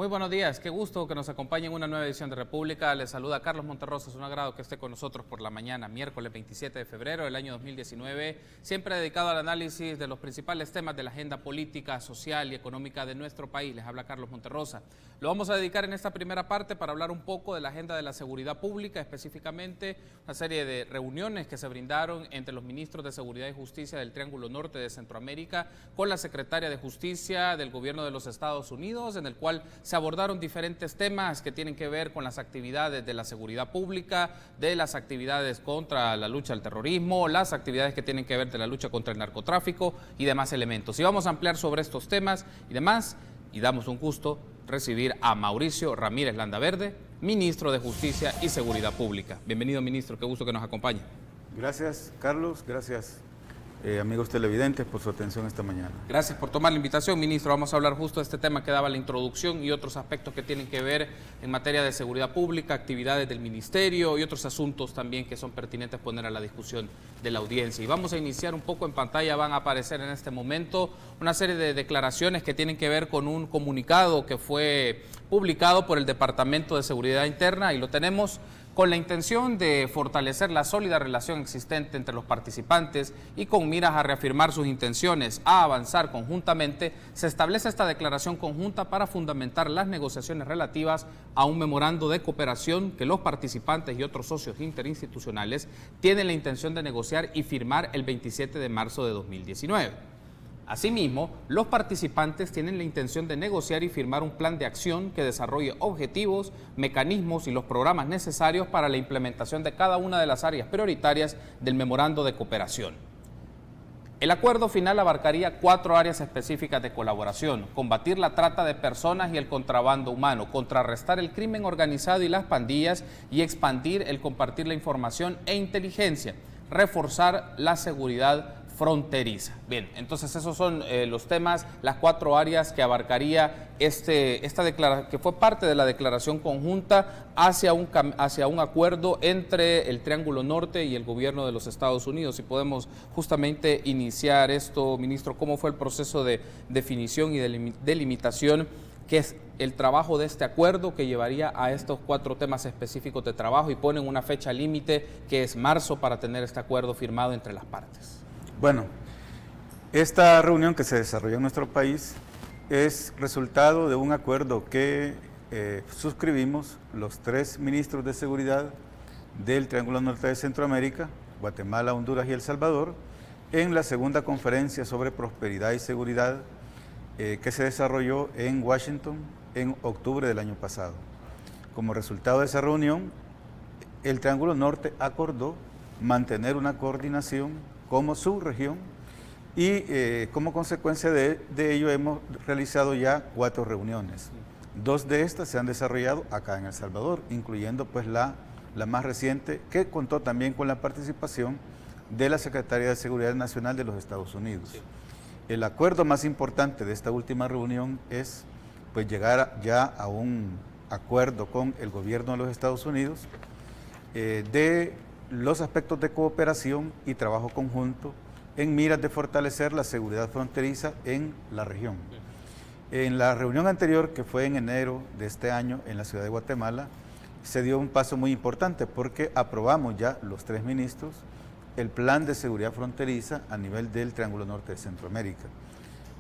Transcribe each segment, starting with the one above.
Muy buenos días, qué gusto que nos acompañe en una nueva edición de República. Les saluda Carlos Monterrosa, es un agrado que esté con nosotros por la mañana, miércoles 27 de febrero del año 2019, siempre dedicado al análisis de los principales temas de la agenda política, social y económica de nuestro país. Les habla Carlos Monterrosa. Lo vamos a dedicar en esta primera parte para hablar un poco de la agenda de la seguridad pública, específicamente una serie de reuniones que se brindaron entre los ministros de Seguridad y Justicia del Triángulo Norte de Centroamérica con la secretaria de Justicia del Gobierno de los Estados Unidos, en el cual se abordaron diferentes temas que tienen que ver con las actividades de la seguridad pública, de las actividades contra la lucha al terrorismo, las actividades que tienen que ver de la lucha contra el narcotráfico y demás elementos. Y vamos a ampliar sobre estos temas y demás, y damos un gusto recibir a Mauricio Ramírez Landaverde, ministro de Justicia y Seguridad Pública. Bienvenido, ministro, qué gusto que nos acompañe. Gracias, Carlos, gracias. Amigos televidentes, por su atención esta mañana. Gracias por tomar la invitación, ministro. Vamos a hablar justo de este tema que daba la introducción y otros aspectos que tienen que ver en materia de seguridad pública, actividades del ministerio y otros asuntos también que son pertinentes poner a la discusión de la audiencia. Y vamos a iniciar un poco en pantalla, van a aparecer en este momento una serie de declaraciones que tienen que ver con un comunicado que fue publicado por el Departamento de Seguridad Interna y lo tenemos con la intención de fortalecer la sólida relación existente entre los participantes y con miras a reafirmar sus intenciones a avanzar conjuntamente, se establece esta declaración conjunta para fundamentar las negociaciones relativas a un memorando de cooperación que los participantes y otros socios interinstitucionales tienen la intención de negociar y firmar el 27 de marzo de 2019. Asimismo, los participantes tienen la intención de negociar y firmar un plan de acción que desarrolle objetivos, mecanismos y los programas necesarios para la implementación de cada una de las áreas prioritarias del memorando de cooperación. El acuerdo final abarcaría 4 áreas específicas de colaboración: combatir la trata de personas y el contrabando humano, contrarrestar el crimen organizado y las pandillas y expandir el compartir la información e inteligencia, reforzar la seguridad fronteriza. Bien, entonces esos son los temas, las 4 áreas que abarcaría esta declaración, que fue parte de la declaración conjunta hacia un acuerdo entre el Triángulo Norte y el gobierno de los Estados Unidos. Si podemos justamente iniciar esto, ministro, ¿cómo fue el proceso de definición y de delimitación, que es el trabajo de este acuerdo que llevaría a estos 4 temas específicos de trabajo y ponen una fecha límite que es marzo para tener este acuerdo firmado entre las partes? Bueno, esta reunión que se desarrolló en nuestro país es resultado de un acuerdo que suscribimos los 3 ministros de seguridad del Triángulo Norte de Centroamérica, Guatemala, Honduras y El Salvador, en la segunda conferencia sobre prosperidad y seguridad que se desarrolló en Washington en octubre del año pasado. Como resultado de esa reunión, el Triángulo Norte acordó mantener una coordinación como subregión y como consecuencia de ello hemos realizado ya 4 reuniones. 2 de estas se han desarrollado acá en El Salvador, incluyendo pues la más reciente, que contó también con la participación de la Secretaría de Seguridad Nacional de los Estados Unidos. Sí. El acuerdo más importante de esta última reunión es pues llegar ya a un acuerdo con el gobierno de los Estados Unidos de los aspectos de cooperación y trabajo conjunto en miras de fortalecer la seguridad fronteriza en la región. En la reunión anterior, que fue en enero de este año en la ciudad de Guatemala, se dio un paso muy importante porque aprobamos ya los 3 ministros el plan de seguridad fronteriza a nivel del Triángulo Norte de Centroamérica.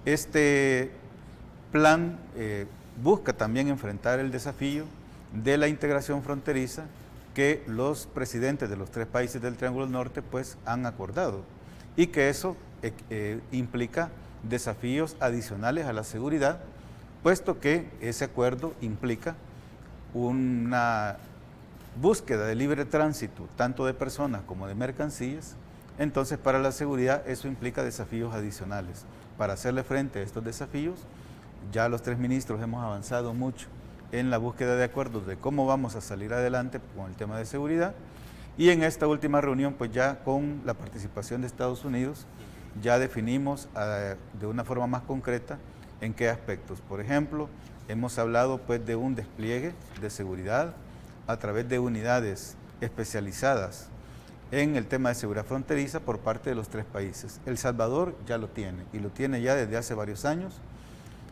Este plan busca también enfrentar el desafío de la integración fronteriza que los presidentes de los 3 países del Triángulo Norte pues han acordado y que eso implica desafíos adicionales a la seguridad, puesto que ese acuerdo implica una búsqueda de libre tránsito tanto de personas como de mercancías. Entonces para la seguridad eso implica desafíos adicionales. Para hacerle frente a estos desafíos, ya los 3 ministros hemos avanzado mucho en la búsqueda de acuerdos de cómo vamos a salir adelante con el tema de seguridad, y en esta última reunión pues ya con la participación de Estados Unidos ya definimos de una forma más concreta en qué aspectos. Por ejemplo, hemos hablado pues de un despliegue de seguridad a través de unidades especializadas en el tema de seguridad fronteriza por parte de los 3 países. El Salvador ya lo tiene y lo tiene ya desde hace varios años.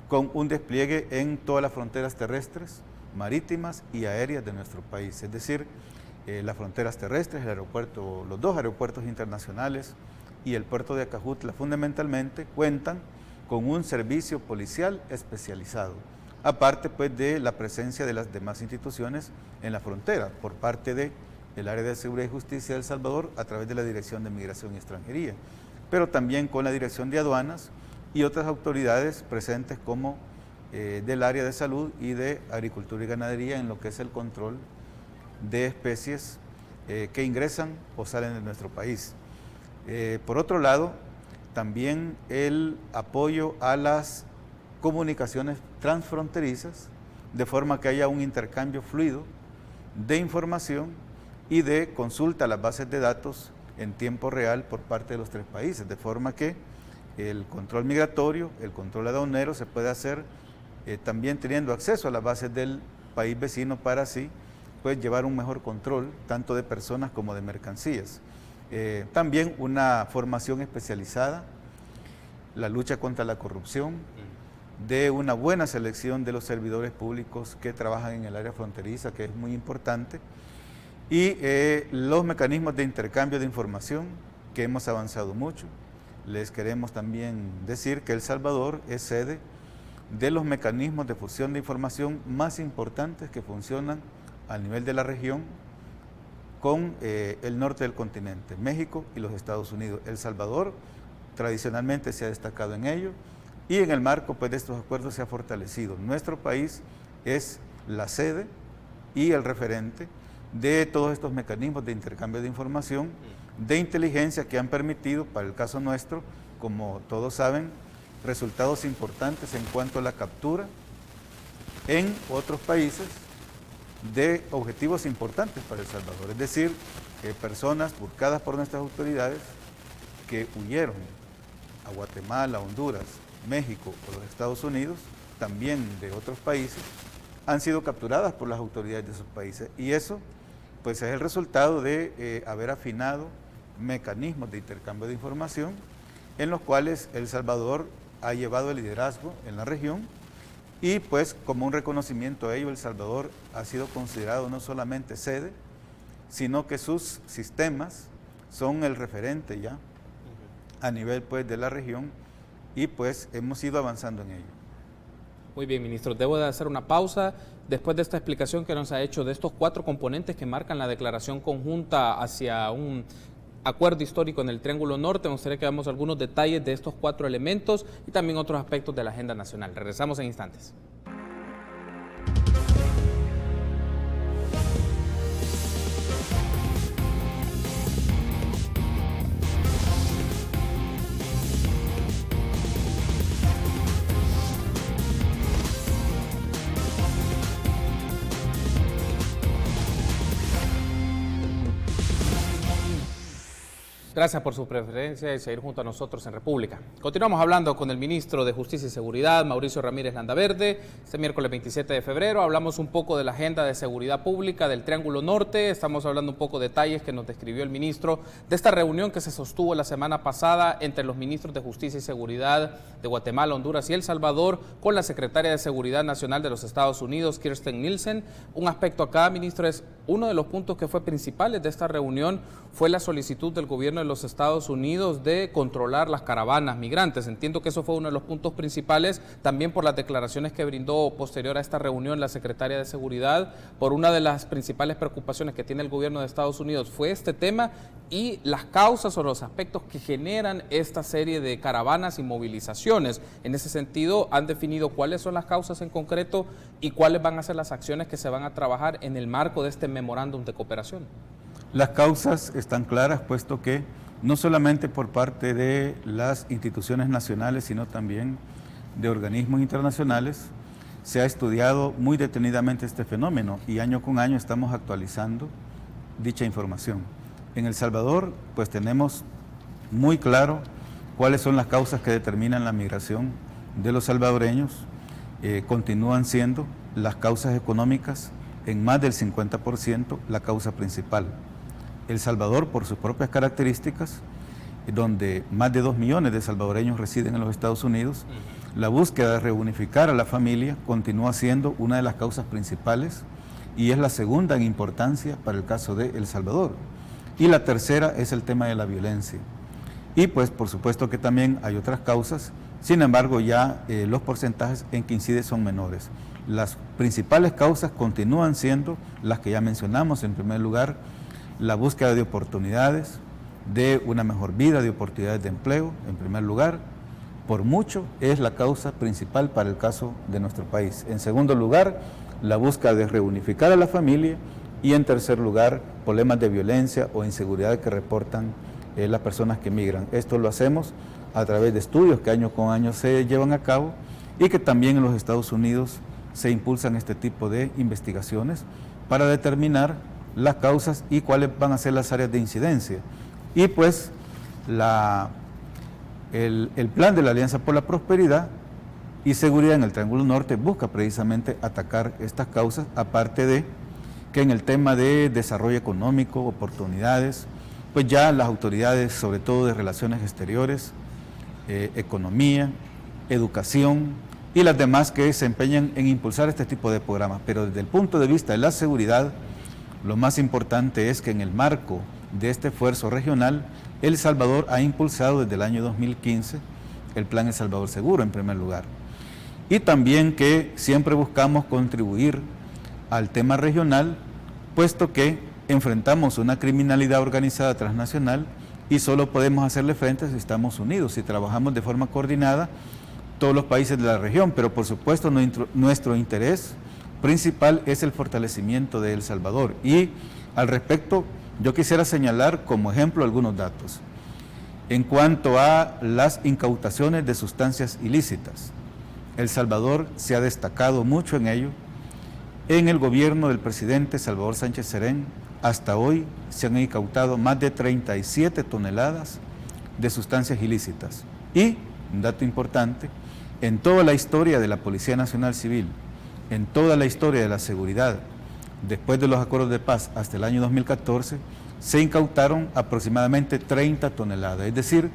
con un despliegue en todas las fronteras terrestres, marítimas y aéreas de nuestro país. Es decir, las fronteras terrestres, el aeropuerto, los dos aeropuertos internacionales y el puerto de Acajutla fundamentalmente cuentan con un servicio policial especializado, aparte pues de la presencia de las demás instituciones en la frontera por parte del Área de Seguridad y Justicia de El Salvador a través de la Dirección de Migración y Extranjería, pero también con la Dirección de Aduanas y otras autoridades presentes como del área de salud y de agricultura y ganadería en lo que es el control de especies que ingresan o salen de nuestro país. Por otro lado, también el apoyo a las comunicaciones transfronterizas, de forma que haya un intercambio fluido de información y de consulta a las bases de datos en tiempo real por parte de los tres países, de forma que el control migratorio, el control aduanero se puede hacer también teniendo acceso a las bases del país vecino para así pues llevar un mejor control tanto de personas como de mercancías. También una formación especializada, la lucha contra la corrupción, de una buena selección de los servidores públicos que trabajan en el área fronteriza, que es muy importante, y los mecanismos de intercambio de información, que hemos avanzado mucho. Les queremos también decir que El Salvador es sede de los mecanismos de fusión de información más importantes que funcionan a nivel de la región con el norte del continente, México y los Estados Unidos. El Salvador tradicionalmente se ha destacado en ello y en el marco pues, de estos acuerdos se ha fortalecido. Nuestro país es la sede y el referente de todos estos mecanismos de intercambio de información, de inteligencia que han permitido, para el caso nuestro, como todos saben, resultados importantes en cuanto a la captura en otros países de objetivos importantes para El Salvador, es decir, personas buscadas por nuestras autoridades que huyeron a Guatemala, Honduras, México o los Estados Unidos, también de otros países, han sido capturadas por las autoridades de esos países y eso pues es el resultado de haber afinado mecanismos de intercambio de información en los cuales El Salvador ha llevado el liderazgo en la región y pues como un reconocimiento a ello El Salvador ha sido considerado no solamente sede, sino que sus sistemas son el referente ya a nivel pues de la región y pues hemos ido avanzando en ello. Muy bien, ministro. Debo de hacer una pausa. Después de esta explicación que nos ha hecho de estos 4 componentes que marcan la declaración conjunta hacia un acuerdo histórico en el Triángulo Norte, me gustaría que veamos algunos detalles de estos 4 elementos y también otros aspectos de la agenda nacional. Regresamos en instantes. Gracias por su preferencia y seguir junto a nosotros en República. Continuamos hablando con el ministro de Justicia y Seguridad, Mauricio Ramírez Landaverde. Este miércoles 27 de febrero hablamos un poco de la agenda de seguridad pública del Triángulo Norte. Estamos hablando un poco de detalles que nos describió el ministro de esta reunión que se sostuvo la semana pasada entre los ministros de Justicia y Seguridad de Guatemala, Honduras y El Salvador con la secretaria de Seguridad Nacional de los Estados Unidos, Kirstjen Nielsen. Un aspecto acá, ministro, es uno de los puntos que fue principales de esta reunión fue la solicitud del gobierno de los Estados Unidos de controlar las caravanas migrantes. Entiendo que eso fue uno de los puntos principales, también por las declaraciones que brindó posterior a esta reunión la secretaria de Seguridad. Por una de las principales preocupaciones que tiene el gobierno de Estados Unidos fue este tema y las causas o los aspectos que generan esta serie de caravanas y movilizaciones. En ese sentido, han definido cuáles son las causas en concreto y cuáles van a ser las acciones que se van a trabajar en el marco de este memorándum de cooperación. Las causas están claras, puesto que no solamente por parte de las instituciones nacionales, sino también de organismos internacionales, se ha estudiado muy detenidamente este fenómeno y año con año estamos actualizando dicha información. En El Salvador, pues tenemos muy claro cuáles son las causas que determinan la migración de los salvadoreños. Continúan siendo las causas económicas en más del 50% la causa principal. El Salvador, por sus propias características, donde más de 2 millones de salvadoreños residen en los Estados Unidos, La búsqueda de reunificar a la familia continúa siendo una de las causas principales y es la segunda en importancia para el caso de El Salvador. Y la tercera es el tema de la violencia. Y pues por supuesto que también hay otras causas, sin embargo ya los porcentajes en que incide son menores. Las principales causas continúan siendo las que ya mencionamos. En primer lugar, la búsqueda de oportunidades, de una mejor vida, de oportunidades de empleo, en primer lugar. Por mucho es la causa principal para el caso de nuestro país. En segundo lugar, la búsqueda de reunificar a la familia. Y en tercer lugar, problemas de violencia o inseguridad que reportan las personas que migran. Esto lo hacemos a través de estudios que año con año se llevan a cabo y que también en los Estados Unidos se impulsan este tipo de investigaciones para determinar las causas y cuáles van a ser las áreas de incidencia. Y pues el plan de la Alianza por la Prosperidad y Seguridad en el Triángulo Norte busca precisamente atacar estas causas, aparte de que en el tema de desarrollo económico, oportunidades, pues ya las autoridades, sobre todo de relaciones exteriores, economía, educación y las demás que se empeñan en impulsar este tipo de programas. Pero desde el punto de vista de la seguridad, lo más importante es que en el marco de este esfuerzo regional, El Salvador ha impulsado desde el año 2015 el Plan El Salvador Seguro en primer lugar. Y también que siempre buscamos contribuir al tema regional, puesto que enfrentamos una criminalidad organizada transnacional y solo podemos hacerle frente si estamos unidos, si trabajamos de forma coordinada todos los países de la región, pero por supuesto nuestro interés principal es el fortalecimiento de El Salvador. Y al respecto, yo quisiera señalar como ejemplo algunos datos. En cuanto a las incautaciones de sustancias ilícitas, El Salvador se ha destacado mucho en ello. En el gobierno del presidente Salvador Sánchez Serén, hasta hoy se han incautado más de 37 toneladas de sustancias ilícitas. Y, un dato importante, en toda la historia de la Policía Nacional Civil, en toda la historia de la seguridad, después de los acuerdos de paz hasta el año 2014, se incautaron aproximadamente 30 toneladas. Es decir,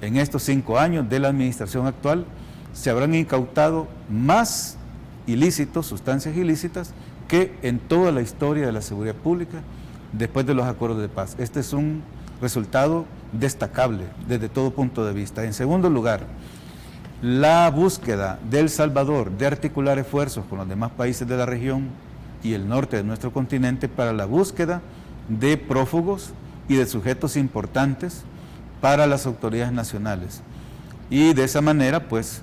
en estos 5 años de la administración actual, se habrán incautado más ilícitos, sustancias ilícitas, que en toda la historia de la seguridad pública después de los acuerdos de paz. Este es un resultado destacable desde todo punto de vista. En segundo lugar, la búsqueda de El Salvador de articular esfuerzos con los demás países de la región y el norte de nuestro continente para la búsqueda de prófugos y de sujetos importantes para las autoridades nacionales. Y de esa manera, pues,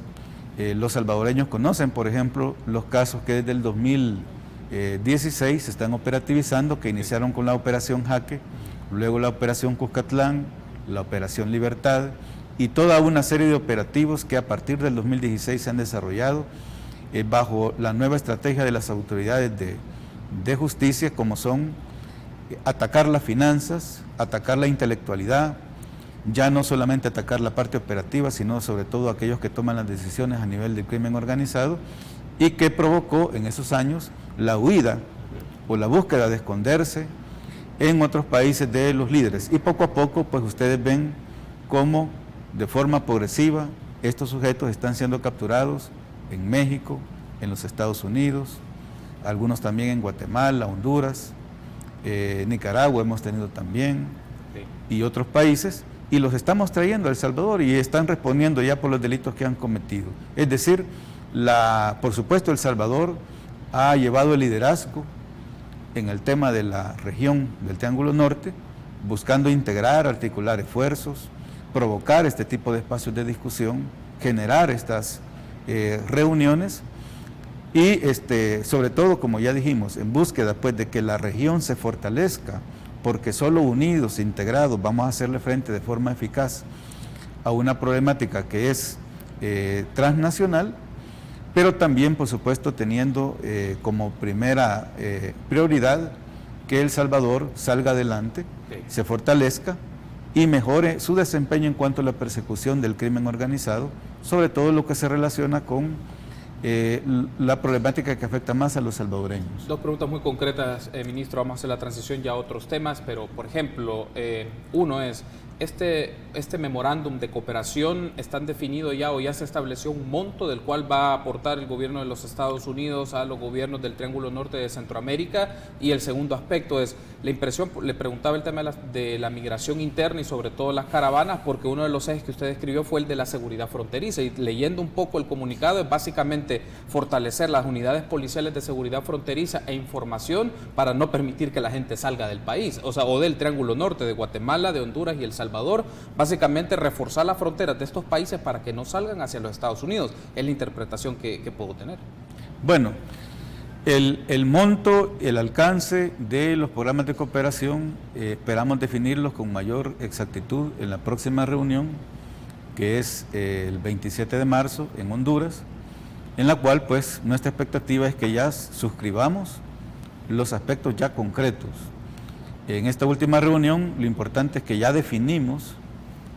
los salvadoreños conocen, por ejemplo, los casos que desde el 2016 se están operativizando, que iniciaron con la Operación Jaque, luego la Operación Cuscatlán, la Operación Libertad y toda una serie de operativos que a partir del 2016 se han desarrollado bajo la nueva estrategia de las autoridades de justicia, como son atacar las finanzas, atacar la intelectualidad, ya no solamente atacar la parte operativa, sino sobre todo aquellos que toman las decisiones a nivel del crimen organizado, y que provocó en esos años la huida o la búsqueda de esconderse en otros países de los líderes. Y poco a poco, pues ustedes ven cómo de forma progresiva estos sujetos están siendo capturados en México, en los Estados Unidos, algunos también en Guatemala, Honduras, Nicaragua hemos tenido también, y otros países, y los estamos trayendo a El Salvador y están respondiendo ya por los delitos que han cometido. Es decir, por supuesto El Salvador ha llevado el liderazgo en el tema de la región del Triángulo Norte, buscando integrar, articular esfuerzos, provocar este tipo de espacios de discusión, generar estas reuniones y sobre todo, como ya dijimos, en búsqueda pues de que la región se fortalezca, porque solo unidos, integrados, vamos a hacerle frente de forma eficaz a una problemática que es transnacional, pero también, por supuesto, teniendo como primera prioridad que El Salvador salga adelante, se fortalezca y mejore su desempeño en cuanto a la persecución del crimen organizado, sobre todo lo que se relaciona con la problemática que afecta más a los salvadoreños. Dos preguntas muy concretas, ministro. Vamos a hacer la transición ya a otros temas, pero por ejemplo, uno es, este memorándum de cooperación, ¿están definido ya o ya se estableció un monto del cual va a aportar el gobierno de los Estados Unidos a los gobiernos del Triángulo Norte de Centroamérica? Y el segundo aspecto es la impresión, le preguntaba el tema de la migración interna y sobre todo las caravanas, porque uno de los ejes que usted describió fue el de la seguridad fronteriza, y leyendo un poco el comunicado es básicamente fortalecer las unidades policiales de seguridad fronteriza e información para no permitir que la gente salga del país, o del Triángulo Norte, de Guatemala, de Honduras y El Salvador, básicamente reforzar las fronteras de estos países para que no salgan hacia los Estados Unidos. Es la interpretación que puedo tener. Bueno, el monto, el alcance de los programas de cooperación, esperamos definirlos con mayor exactitud en la próxima reunión, que es el 27 de marzo en Honduras, en la cual pues nuestra expectativa es que ya suscribamos los aspectos ya concretos. En esta última reunión lo importante es que ya definimos,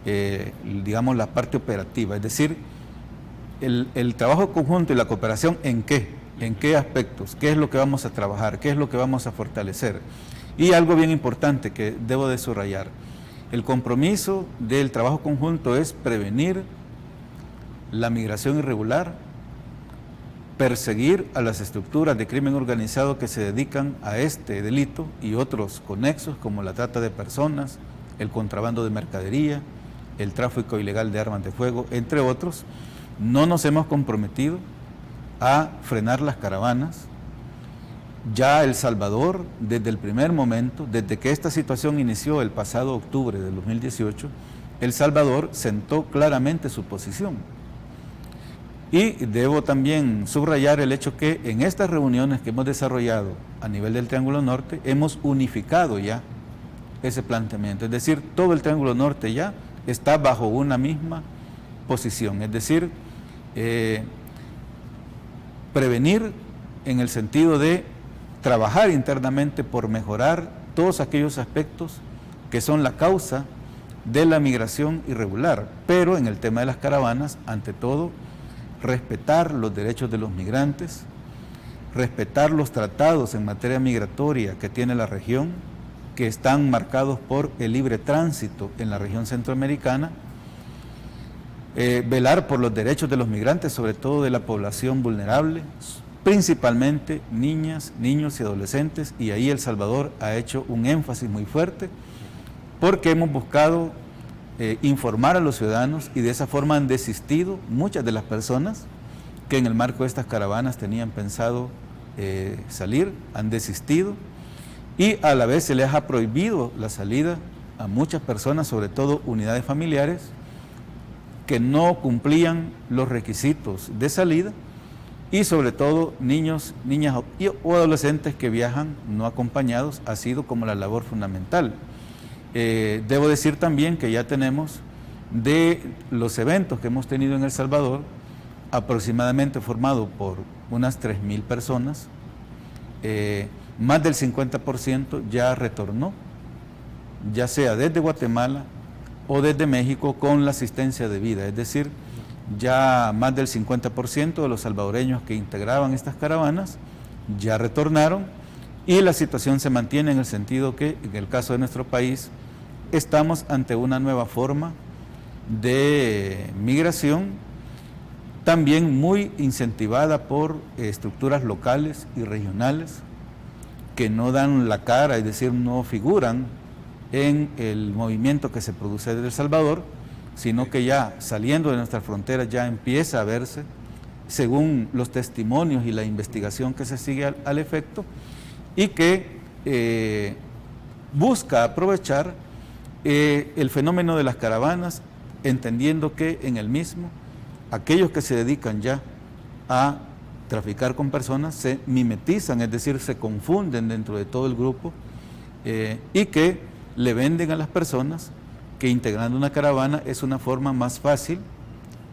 digamos, la parte operativa, es decir, el trabajo conjunto y la cooperación ¿en qué? ¿En qué aspectos? ¿Qué es lo que vamos a trabajar? ¿Qué es lo que vamos a fortalecer? Y algo bien importante que debo de subrayar, el compromiso del trabajo conjunto es prevenir la migración irregular, perseguir a las estructuras de crimen organizado que se dedican a este delito y otros conexos como la trata de personas, el contrabando de mercadería, el tráfico ilegal de armas de fuego, entre otros. No nos hemos comprometido a frenar las caravanas. Ya El Salvador, desde el primer momento, desde que esta situación inició el pasado octubre del 2018, El Salvador sentó claramente su posición. Y debo también subrayar el hecho que en estas reuniones que hemos desarrollado a nivel del Triángulo Norte, hemos unificado ya ese planteamiento. Es decir, todo el Triángulo Norte ya está bajo una misma posición. Es decir, prevenir en el sentido de trabajar internamente por mejorar todos aquellos aspectos que son la causa de la migración irregular, pero en el tema de las caravanas, ante todo, respetar los derechos de los migrantes, respetar los tratados en materia migratoria que tiene la región, que están marcados por el libre tránsito en la región centroamericana, velar por los derechos de los migrantes, sobre todo de la población vulnerable, principalmente niñas, niños y adolescentes, y ahí El Salvador ha hecho un énfasis muy fuerte, porque hemos buscado informar a los ciudadanos y de esa forma han desistido muchas de las personas que en el marco de estas caravanas tenían pensado salir, han desistido, y a la vez se les ha prohibido la salida a muchas personas, sobre todo unidades familiares, que no cumplían los requisitos de salida, y sobre todo niños, niñas o adolescentes que viajan no acompañados, ha sido como la labor fundamental. Debo decir también que ya tenemos de los eventos que hemos tenido en El Salvador, aproximadamente formado por unas 3.000 personas, más del 50% ya retornó, ya sea desde Guatemala o desde México con la asistencia debida, es decir, ya más del 50% de los salvadoreños que integraban estas caravanas ya retornaron, y la situación se mantiene en el sentido que en el caso de nuestro país estamos ante una nueva forma de migración, también muy incentivada por estructuras locales y regionales que no dan la cara, es decir, no figuran en el movimiento que se produce desde El Salvador, sino que ya saliendo de nuestras fronteras ya empieza a verse, según los testimonios y la investigación que se sigue al efecto, y que busca aprovechar el fenómeno de las caravanas, entendiendo que en el mismo aquellos que se dedican ya a traficar con personas se mimetizan, es decir, se confunden dentro de todo el grupo, y que le venden a las personas que integrando una caravana es una forma más fácil,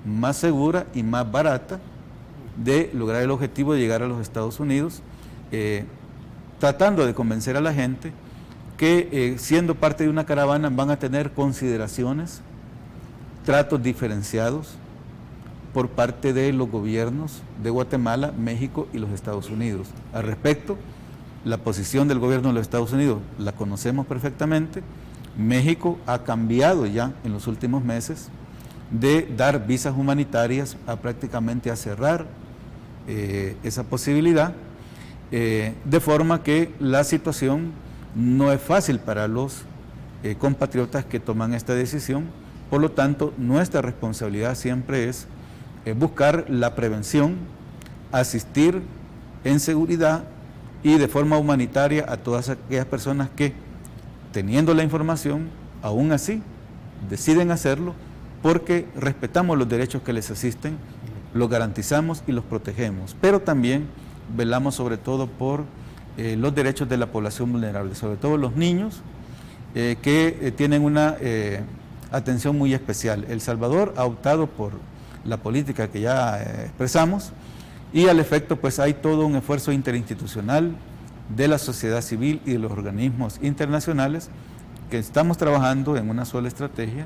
más segura y más barata de lograr el objetivo de llegar a los Estados Unidos, tratando de convencer a la gente que siendo parte de una caravana van a tener consideraciones, tratos diferenciados por parte de los gobiernos de Guatemala, México y los Estados Unidos. Al respecto, la posición del gobierno de los Estados Unidos la conocemos perfectamente, México ha cambiado ya en los últimos meses de dar visas humanitarias a prácticamente a cerrar esa posibilidad, de forma que la situación no es fácil para los compatriotas que toman esta decisión. Por lo tanto, nuestra responsabilidad siempre es buscar la prevención, asistir en seguridad y de forma humanitaria a todas aquellas personas que, teniendo la información, aún así deciden hacerlo, porque respetamos los derechos que les asisten, los garantizamos y los protegemos, pero también velamos sobre todo por los derechos de la población vulnerable, sobre todo los niños que tienen una atención muy especial. El Salvador ha optado por la política que ya expresamos, y al efecto pues hay todo un esfuerzo interinstitucional de la sociedad civil y de los organismos internacionales que estamos trabajando en una sola estrategia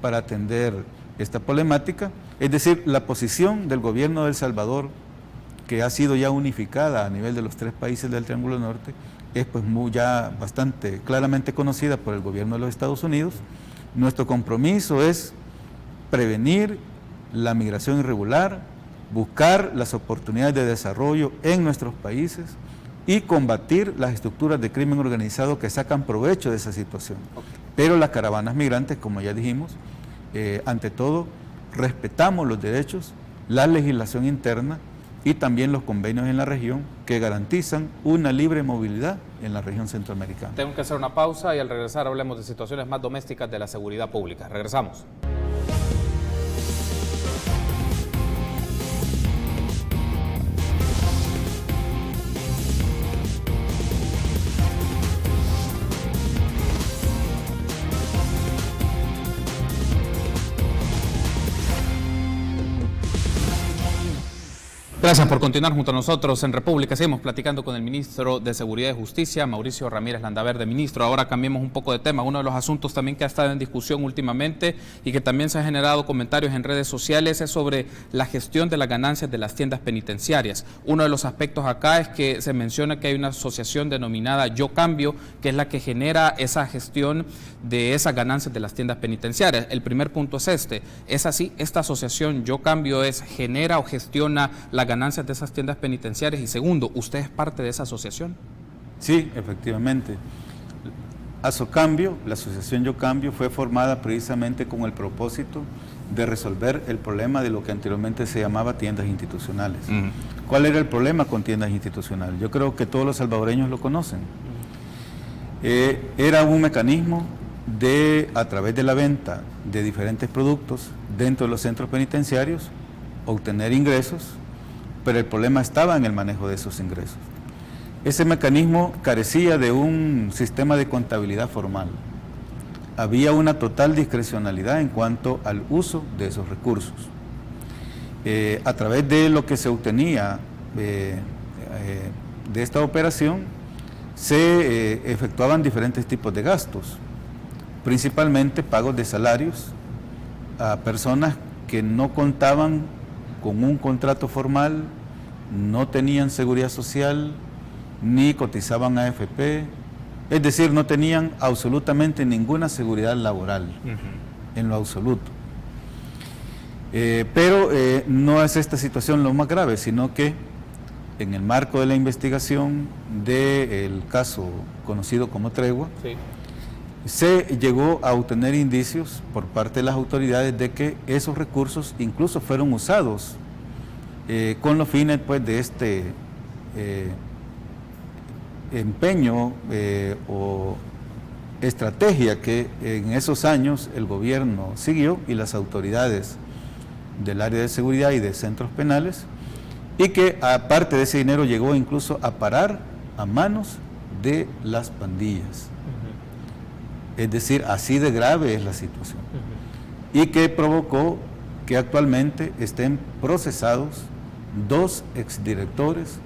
para atender esta problemática. Es decir, la posición del gobierno de El Salvador, que ha sido ya unificada a nivel de los 3 países del Triángulo Norte, es pues ya bastante claramente conocida por el gobierno de los Estados Unidos. Nuestro compromiso es prevenir la migración irregular, buscar las oportunidades de desarrollo en nuestros países y combatir las estructuras de crimen organizado que sacan provecho de esa situación. Pero las caravanas migrantes, como ya dijimos, ante todo respetamos los derechos, la legislación interna y también los convenios en la región que garantizan una libre movilidad en la región centroamericana. Tengo que hacer una pausa y al regresar hablemos de situaciones más domésticas de la seguridad pública. Regresamos. Gracias por continuar junto a nosotros en República. Seguimos platicando con el ministro de Seguridad y Justicia, Mauricio Ramírez Landaverde. Ministro, ahora cambiemos un poco de tema. Uno de los asuntos también que ha estado en discusión últimamente y que también se han generado comentarios en redes sociales es sobre la gestión de las ganancias de las tiendas penitenciarias. Uno de los aspectos acá es que se menciona que hay una asociación denominada Yo Cambio, que es la que genera esa gestión de esas ganancias de las tiendas penitenciarias. El primer punto es este. ¿Es así? ¿Esta asociación Yo Cambio genera o gestiona la ganancias de esas tiendas penitenciarias? Y segundo, ¿usted es parte de esa asociación? Sí, efectivamente. ASOCambio, la asociación Yo Cambio, fue formada precisamente con el propósito de resolver el problema de lo que anteriormente se llamaba tiendas institucionales. ¿Cuál era el problema con tiendas institucionales? Yo creo que todos los salvadoreños lo conocen. Era un mecanismo de, a través de la venta de diferentes productos dentro de los centros penitenciarios, obtener ingresos, pero el problema estaba en el manejo de esos ingresos. Ese mecanismo carecía de un sistema de contabilidad formal. Había una total discrecionalidad en cuanto al uso de esos recursos. A través de lo que se obtenía de esta operación, se efectuaban diferentes tipos de gastos, principalmente pagos de salarios a personas que no contaban con un contrato formal, no tenían seguridad social, ni cotizaban a AFP, es decir, no tenían absolutamente ninguna seguridad laboral, en lo absoluto. Pero no es esta situación lo más grave, sino que en el marco de la investigación del caso conocido como Tregua, sí, se llegó a obtener indicios por parte de las autoridades de que esos recursos incluso fueron usados con los fines pues, de este empeño o estrategia que en esos años el gobierno siguió y las autoridades del área de seguridad y de centros penales, y que aparte de ese dinero llegó incluso a parar a manos de las pandillas. Es decir, así de grave es la situación. Y que provocó que actualmente estén procesados 2 exdirectores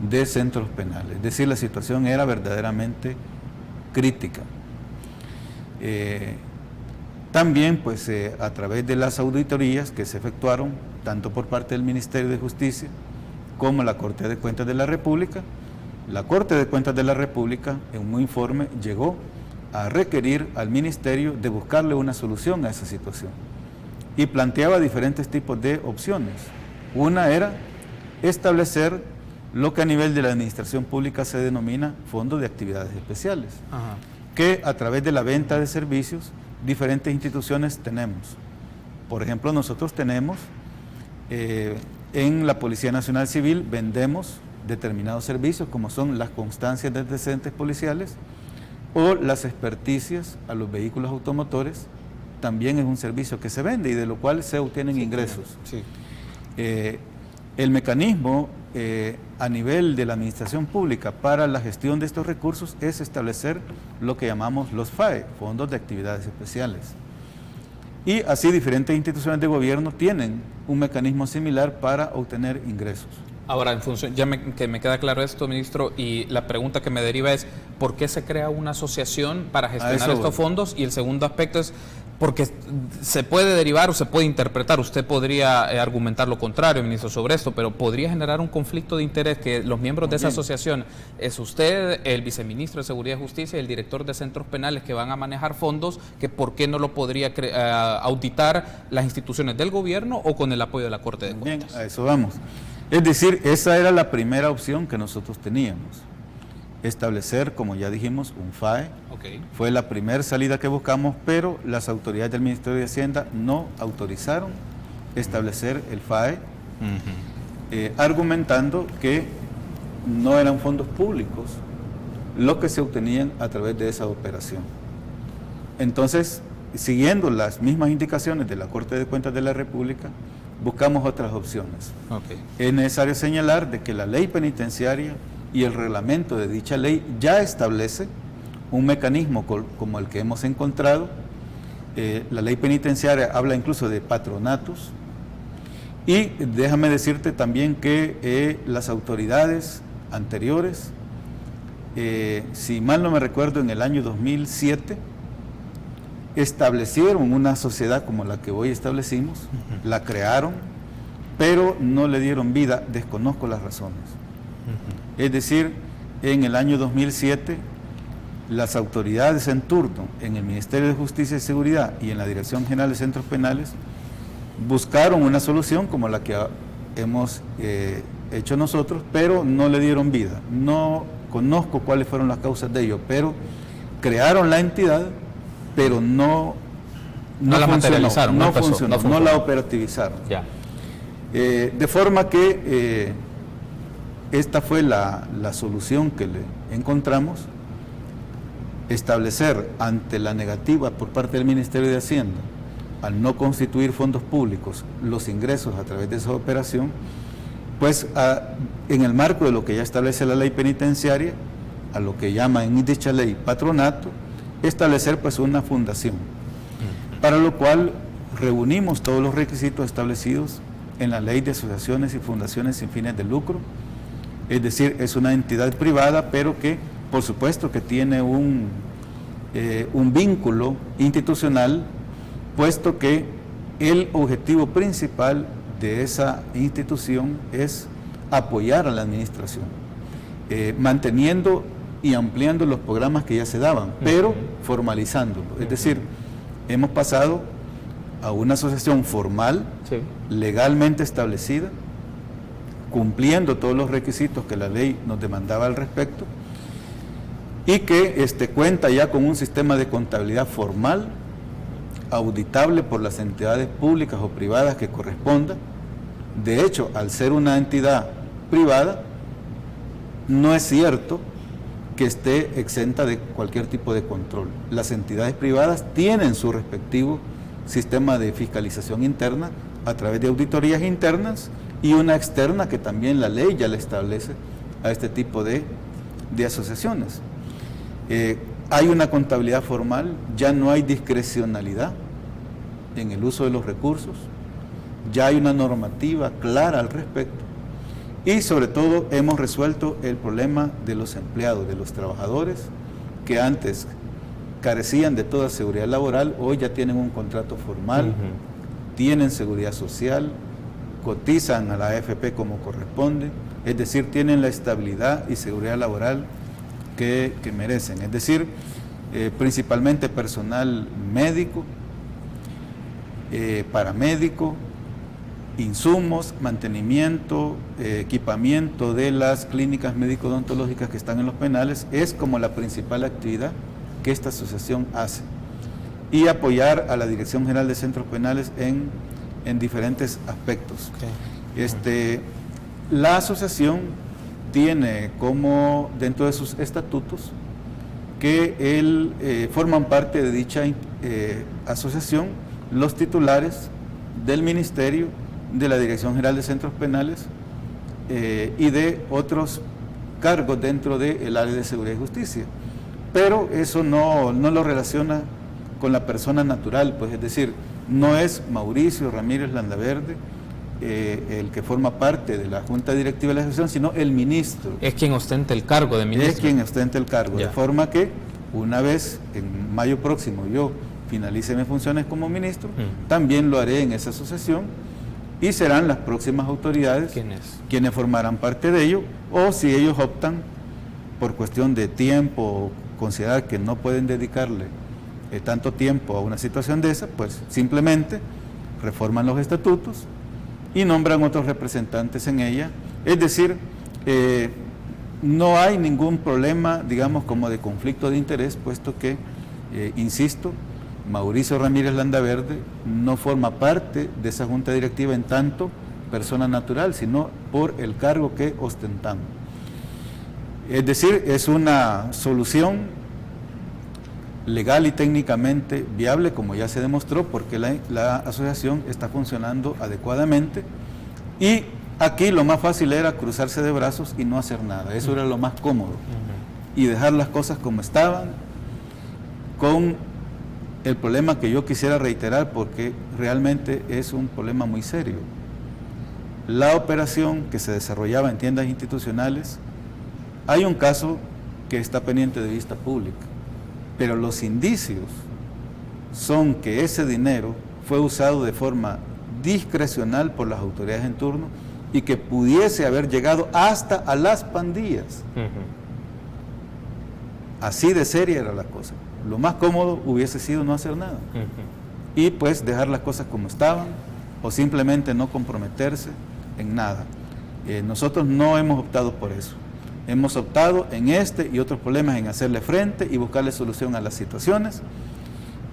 de centros penales. Es decir, la situación era verdaderamente crítica. También, pues, a través de las auditorías que se efectuaron, tanto por parte del Ministerio de Justicia como la Corte de Cuentas de la República, la Corte de Cuentas de la República, en un informe, llegó a requerir al ministerio de buscarle una solución a esa situación. Y planteaba diferentes tipos de opciones. Una era establecer lo que a nivel de la administración pública se denomina Fondo de Actividades Especiales, que a través de la venta de servicios, diferentes instituciones tenemos. Por ejemplo, nosotros tenemos, en la Policía Nacional Civil, vendemos determinados servicios, como son las constancias de antecedentes policiales o las experticias a los vehículos automotores. También es un servicio que se vende y de lo cual se obtienen ingresos. Sí. El mecanismo a nivel de la administración pública para la gestión de estos recursos es establecer lo que llamamos los FAE, Fondos de Actividades Especiales. Y así diferentes instituciones de gobierno tienen un mecanismo similar para obtener ingresos. Ahora, en función, que me queda claro esto, ministro, y la pregunta que me deriva es, ¿por qué se crea una asociación para gestionar estos fondos? Y el segundo aspecto es, porque se puede derivar o se puede interpretar, usted podría argumentar lo contrario, ministro, sobre esto, pero podría generar un conflicto de interés que los miembros de esa asociación, es usted, el viceministro de Seguridad y Justicia y el director de centros penales que van a manejar fondos, que por qué no lo podría auditar las instituciones del gobierno o con el apoyo de la Corte de Cuentas. Bien, a eso vamos. Es decir, esa era la primera opción que nosotros teníamos. Establecer, como ya dijimos, un FAE. Fue la primera salida que buscamos, pero las autoridades del Ministerio de Hacienda no autorizaron establecer el FAE, argumentando que no eran fondos públicos los que se obtenían a través de esa operación. Entonces, siguiendo las mismas indicaciones de la Corte de Cuentas de la República, buscamos otras opciones. Es necesario señalar de que la ley penitenciaria y el reglamento de dicha ley ya establece un mecanismo como el que hemos encontrado. La ley penitenciaria habla incluso de patronatos, y déjame decirte también que las autoridades anteriores, si mal no me recuerdo, en el año 2007, establecieron una sociedad como la que hoy establecimos, la crearon, pero no le dieron vida, desconozco las razones. Es decir, en el año 2007, las autoridades en turno en el Ministerio de Justicia y Seguridad y en la Dirección General de Centros Penales buscaron una solución como la que hemos hecho nosotros, pero no le dieron vida. No conozco cuáles fueron las causas de ello, pero crearon la entidad, pero no la materializaron, no funcionó, no la operativizaron. Ya. De forma que esta fue la solución que le encontramos: establecer, ante la negativa por parte del Ministerio de Hacienda al no constituir fondos públicos los ingresos a través de esa operación, pues en el marco de lo que ya establece la ley penitenciaria, a lo que llama en dicha ley patronato, establecer pues una fundación, para lo cual reunimos todos los requisitos establecidos en la ley de asociaciones y fundaciones sin fines de lucro. Es decir, es una entidad privada, pero que por supuesto que tiene un vínculo institucional, puesto que el objetivo principal de esa institución es apoyar a la administración, manteniendo y ampliando los programas que ya se daban, pero formalizándolo. Es decir, hemos pasado a una asociación formal, legalmente establecida, cumpliendo todos los requisitos que la ley nos demandaba al respecto, y que cuenta ya con un sistema de contabilidad formal, auditable por las entidades públicas o privadas que corresponda. De hecho, al ser una entidad privada, no es cierto que esté exenta de cualquier tipo de control. Las entidades privadas tienen su respectivo sistema de fiscalización interna a través de auditorías internas y una externa que también la ley ya le establece a este tipo de asociaciones. Hay una contabilidad formal, ya no hay discrecionalidad en el uso de los recursos, ya hay una normativa clara al respecto, y sobre todo hemos resuelto el problema de los empleados, de los trabajadores que antes carecían de toda seguridad laboral, hoy ya tienen un contrato formal, tienen seguridad social, cotizan a la AFP como corresponde, es decir, tienen la estabilidad y seguridad laboral que merecen. Es decir, principalmente personal médico, paramédico, insumos, mantenimiento, equipamiento de las clínicas médico-odontológicas que están en los penales, es como la principal actividad que esta asociación hace. Y apoyar a la Dirección General de Centros Penales en diferentes aspectos. Okay. La asociación tiene como dentro de sus estatutos que forman parte de dicha asociación los titulares del Ministerio, de la Dirección General de Centros Penales y de otros cargos dentro del área de seguridad y justicia. Pero eso no lo relaciona con la persona natural, pues es decir, no es Mauricio Ramírez Landaverde el que forma parte de la Junta Directiva de la Asociación, sino el ministro. Es quien ostenta el cargo de ministro. Es quien ostenta el cargo, de forma que una vez en mayo próximo yo finalice mis funciones como ministro, también lo haré en esa asociación y serán las próximas autoridades quienes formarán parte de ello, o si ellos optan por cuestión de tiempo o considerar que no pueden dedicarle tanto tiempo a una situación de esa, pues simplemente reforman los estatutos y nombran otros representantes en ella. Es decir, no hay ningún problema, digamos, como de conflicto de interés, puesto que, insisto, Mauricio Ramírez Landaverde no forma parte de esa junta directiva en tanto persona natural, sino por el cargo que ostentamos. Es decir, es una solución legal y técnicamente viable, como ya se demostró, porque la asociación está funcionando adecuadamente, y aquí lo más fácil era cruzarse de brazos y no hacer nada. Eso era lo más cómodo, y dejar las cosas como estaban, con el problema que yo quisiera reiterar, porque realmente es un problema muy serio. La operación que se desarrollaba en tiendas institucionales, hay un caso que está pendiente de vista pública, pero los indicios son que ese dinero fue usado de forma discrecional por las autoridades en turno y que pudiese haber llegado hasta a las pandillas. Así de seria era la cosa. Lo más cómodo hubiese sido no hacer nada y pues dejar las cosas como estaban, o simplemente no comprometerse en nada. Nosotros no hemos optado por eso. Hemos optado en este y otros problemas en hacerle frente y buscarle solución a las situaciones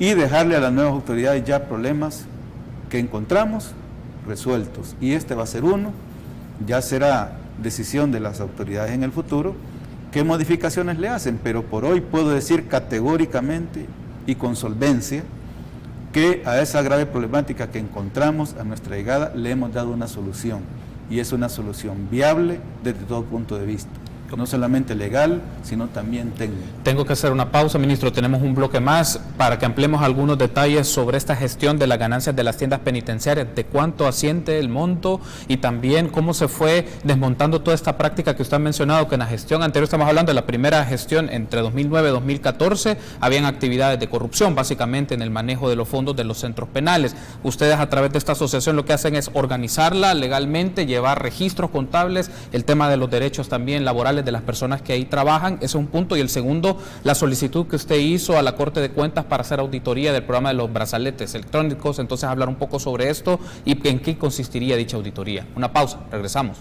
y dejarle a las nuevas autoridades ya problemas que encontramos resueltos. Y este va a ser uno, ya será decisión de las autoridades en el futuro qué modificaciones le hacen, pero por hoy puedo decir categóricamente y con solvencia que a esa grave problemática que encontramos a nuestra llegada le hemos dado una solución, y es una solución viable desde todo punto de vista. No solamente legal, sino también técnico. Tengo que hacer una pausa, ministro. Tenemos un bloque más para que ampliemos algunos detalles sobre esta gestión de las ganancias de las tiendas penitenciarias, de cuánto asciende el monto y también cómo se fue desmontando toda esta práctica que usted ha mencionado, que en la gestión anterior, estamos hablando de la primera gestión entre 2009 y 2014, habían actividades de corrupción, básicamente en el manejo de los fondos de los centros penales. Ustedes a través de esta asociación lo que hacen es organizarla legalmente, llevar registros contables, el tema de los derechos también laborales de las personas que ahí trabajan. Ese es un punto. Y el segundo, la solicitud que usted hizo a la Corte de Cuentas para hacer auditoría del programa de los brazaletes electrónicos. Entonces, hablar un poco sobre esto y en qué consistiría dicha auditoría. Una pausa, regresamos.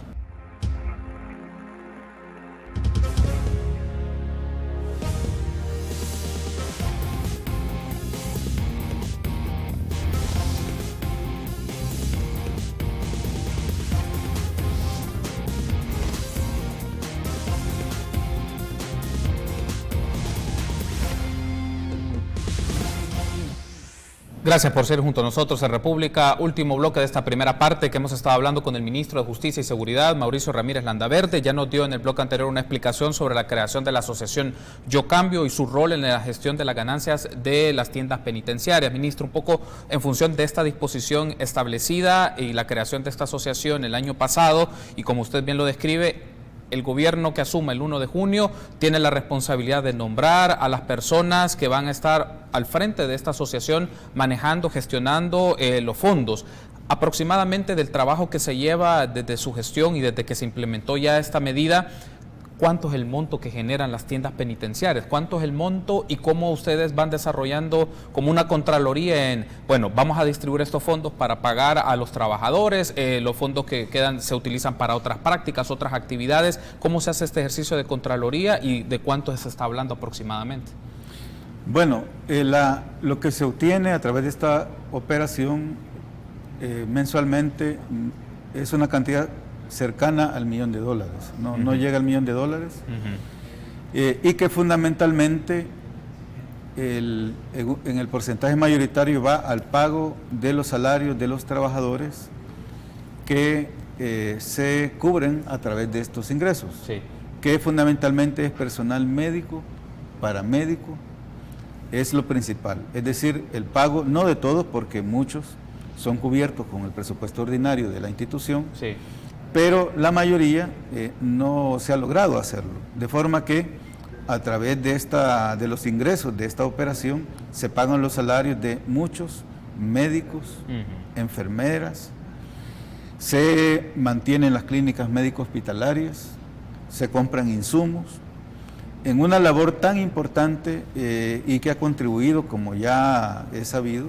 Gracias por ser junto a nosotros en República. Último bloque de esta primera parte que hemos estado hablando con el ministro de Justicia y Seguridad, Mauricio Ramírez Landaverde. Ya nos dio en el bloque anterior una explicación sobre la creación de la asociación Yo Cambio y su rol en la gestión de las ganancias de las tiendas penitenciarias. Ministro, un poco en función de esta disposición establecida y la creación de esta asociación el año pasado, y como usted bien lo describe, el gobierno que asuma el 1 de junio tiene la responsabilidad de nombrar a las personas que van a estar al frente de esta asociación manejando, gestionando los fondos. Aproximadamente del trabajo que se lleva desde su gestión y desde que se implementó ya esta medida, ¿cuánto es el monto que generan las tiendas penitenciarias? ¿Cuánto es el monto y cómo ustedes van desarrollando como una contraloría en, bueno, vamos a distribuir estos fondos para pagar a los trabajadores, los fondos que quedan se utilizan para otras prácticas, otras actividades? ¿Cómo se hace este ejercicio de contraloría y de cuánto se está hablando aproximadamente? Bueno, lo que se obtiene a través de esta operación mensualmente es una cantidad cercana al $1.000.000, no llega al $1.000.000, y que fundamentalmente en el porcentaje mayoritario va al pago de los salarios de los trabajadores que se cubren a través de estos ingresos, sí, que fundamentalmente es personal médico, paramédico, es lo principal, es decir, el pago no de todos, porque muchos son cubiertos con el presupuesto ordinario de la institución, sí, pero la mayoría no se ha logrado hacerlo, de forma que a través de los ingresos de esta operación se pagan los salarios de muchos médicos, enfermeras, se mantienen las clínicas médico-hospitalarias, se compran insumos, en una labor tan importante y que ha contribuido, como ya he sabido,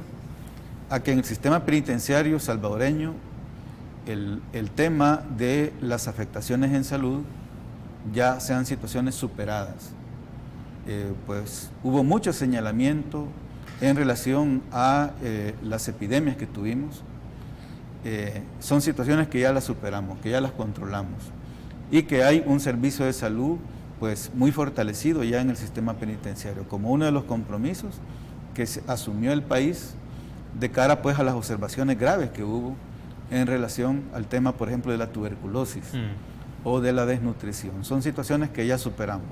a que en el sistema penitenciario salvadoreño el tema de las afectaciones en salud ya sean situaciones superadas. Pues hubo mucho señalamiento en relación a las epidemias que tuvimos. Son situaciones que ya las superamos, que ya las controlamos y que hay un servicio de salud pues muy fortalecido ya en el sistema penitenciario, como uno de los compromisos que asumió el país de cara pues a las observaciones graves que hubo en relación al tema, por ejemplo, de la tuberculosis o de la desnutrición. Son situaciones que ya superamos.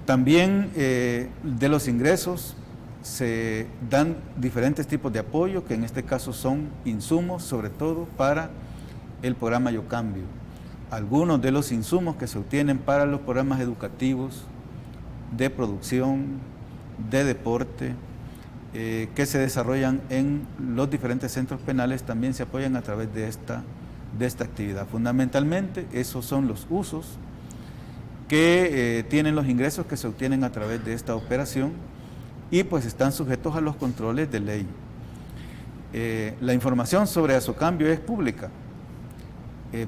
También de los ingresos se dan diferentes tipos de apoyo, que en este caso son insumos, sobre todo para el programa Yo Cambio. Algunos de los insumos que se obtienen para los programas educativos, de producción, de deporte, que se desarrollan en los diferentes centros penales, también se apoyan a través de esta actividad. Fundamentalmente, esos son los usos que tienen los ingresos que se obtienen a través de esta operación y pues están sujetos a los controles de ley. La información sobre Azocambio es pública.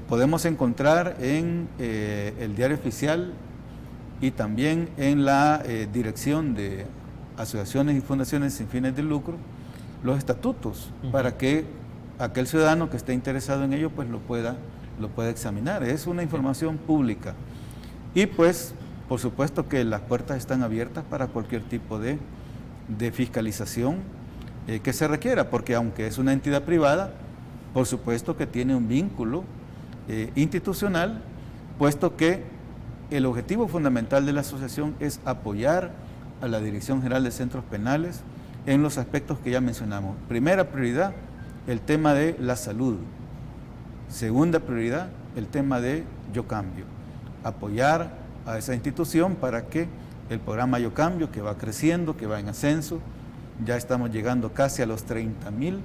Podemos encontrar en el Diario Oficial y también en la Dirección de Asociaciones y Fundaciones sin fines de lucro los estatutos para que aquel ciudadano que esté interesado en ello pues lo pueda examinar. Es una información pública y pues por supuesto que las puertas están abiertas para cualquier tipo de fiscalización que se requiera, porque aunque es una entidad privada, por supuesto que tiene un vínculo institucional, puesto que el objetivo fundamental de la asociación es apoyar a la Dirección General de Centros Penales en los aspectos que ya mencionamos. Primera prioridad, el tema de la salud. Segunda prioridad, el tema de Yo Cambio. Apoyar a esa institución para que el programa Yo Cambio, que va creciendo, que va en ascenso, ya estamos llegando casi a los 30.000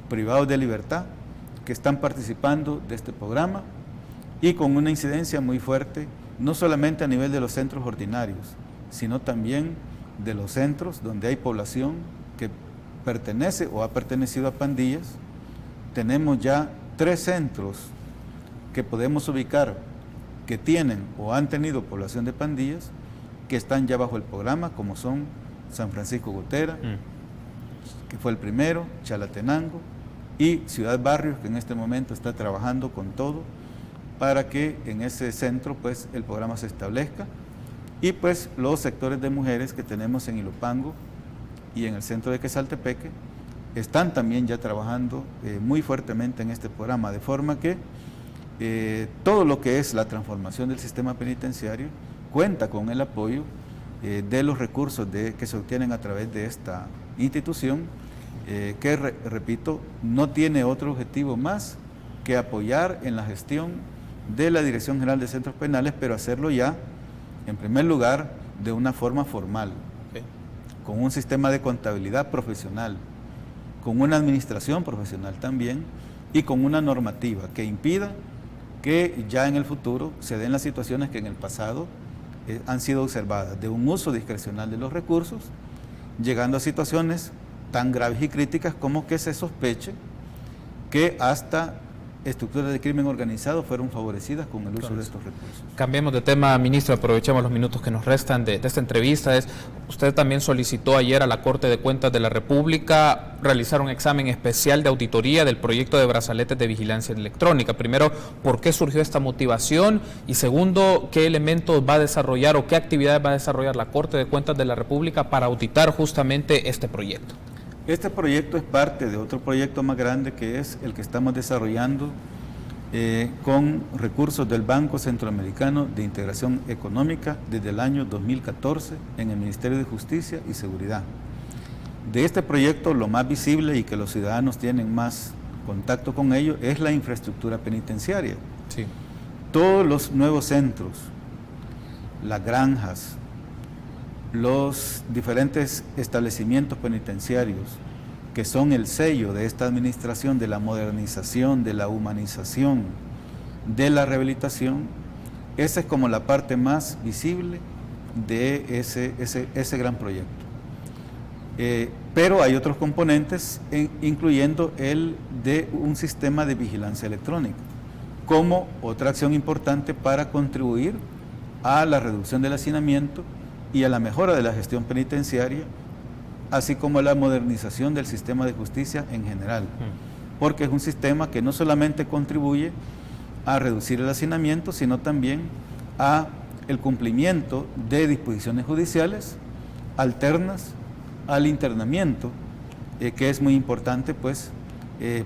privados de libertad que están participando de este programa y con una incidencia muy fuerte, no solamente a nivel de los centros ordinarios, sino también de los centros donde hay población que pertenece o ha pertenecido a pandillas. Tenemos ya 3 centros que podemos ubicar que tienen o han tenido población de pandillas que están ya bajo el programa, como son San Francisco Gotera, que fue el primero, Chalatenango, y Ciudad Barrios, que en este momento está trabajando con todo para que en ese centro pues el programa se establezca, y pues los sectores de mujeres que tenemos en Ilopango y en el centro de Quesaltepeque están también ya trabajando muy fuertemente en este programa, de forma que todo lo que es la transformación del sistema penitenciario cuenta con el apoyo de los recursos que se obtienen a través de esta institución, que repito, no tiene otro objetivo más que apoyar en la gestión de la Dirección General de Centros Penales, pero hacerlo ya, en primer lugar, de una forma formal, con un sistema de contabilidad profesional, con una administración profesional también, y con una normativa que impida que ya en el futuro se den las situaciones que en el pasado han sido observadas, de un uso discrecional de los recursos, llegando a situaciones tan graves y críticas como que se sospeche que hasta estructuras de crimen organizado fueron favorecidas con el uso de estos recursos. Cambiemos de tema, ministro, aprovechemos los minutos que nos restan de esta entrevista. Usted también solicitó ayer a la Corte de Cuentas de la República realizar un examen especial de auditoría del proyecto de brazaletes de vigilancia electrónica. Primero, ¿por qué surgió esta motivación? Y segundo, ¿qué elementos va a desarrollar o qué actividades va a desarrollar la Corte de Cuentas de la República para auditar justamente este proyecto? Este proyecto es parte de otro proyecto más grande que es el que estamos desarrollando con recursos del Banco Centroamericano de Integración Económica desde el año 2014 en el Ministerio de Justicia y Seguridad. De este proyecto, lo más visible y que los ciudadanos tienen más contacto con ello es la infraestructura penitenciaria. Sí. Todos los nuevos centros, las granjas, los diferentes establecimientos penitenciarios que son el sello de esta administración de la modernización, de la humanización, de la rehabilitación, esa es como la parte más visible de ese gran proyecto. Pero hay otros componentes, incluyendo el de un sistema de vigilancia electrónica, como otra acción importante para contribuir a la reducción del hacinamiento y a la mejora de la gestión penitenciaria, así como a la modernización del sistema de justicia en general, porque es un sistema que no solamente contribuye a reducir el hacinamiento, sino también a el cumplimiento de disposiciones judiciales alternas al internamiento, que es muy importante, pues,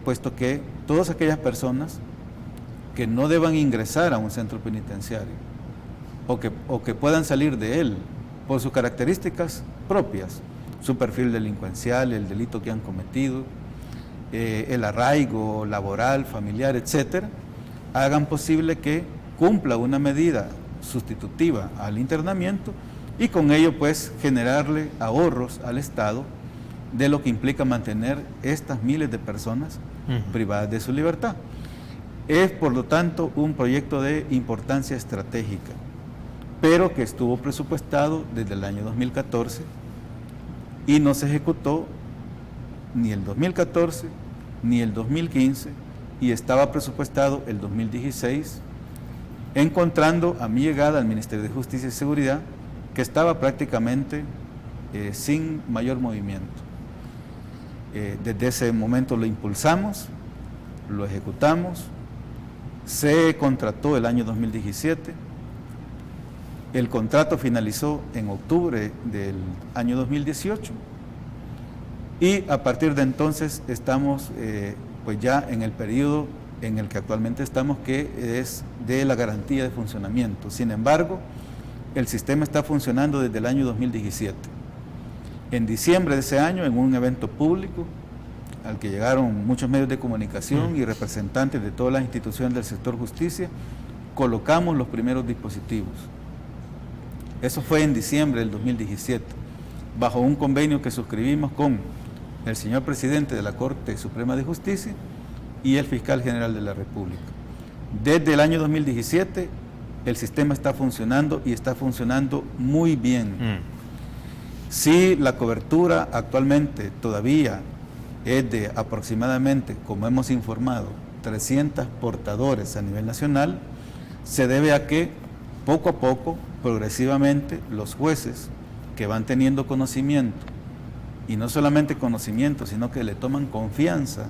puesto que todas aquellas personas que no deban ingresar a un centro penitenciario o que puedan salir de él por sus características propias, su perfil delincuencial, el delito que han cometido, el arraigo laboral, familiar, etcétera, hagan posible que cumpla una medida sustitutiva al internamiento y con ello pues generarle ahorros al Estado de lo que implica mantener estas miles de personas privadas de su libertad. Es por lo tanto un proyecto de importancia estratégica, pero que estuvo presupuestado desde el año 2014 y no se ejecutó ni el 2014 ni el 2015 y estaba presupuestado el 2016, encontrando a mi llegada al Ministerio de Justicia y Seguridad que estaba prácticamente sin mayor movimiento. Desde ese momento lo impulsamos, lo ejecutamos, se contrató el año 2017, el contrato finalizó en octubre del año 2018 y a partir de entonces estamos pues ya en el periodo en el que actualmente estamos, que es de la garantía de funcionamiento. Sin embargo, el sistema está funcionando desde el año 2017. En diciembre de ese año, en un evento público al que llegaron muchos medios de comunicación y representantes de todas las instituciones del sector justicia, colocamos los primeros dispositivos. Eso fue en diciembre del 2017, bajo un convenio que suscribimos con el señor presidente de la Corte Suprema de Justicia y el fiscal general de la República. Desde el año 2017 el sistema está funcionando y está funcionando muy bien. Sí, la cobertura actualmente todavía es de aproximadamente, como hemos informado, 300 portadores a nivel nacional. Se debe a que poco a poco, progresivamente, los jueces que van teniendo conocimiento, y no solamente conocimiento, sino que le toman confianza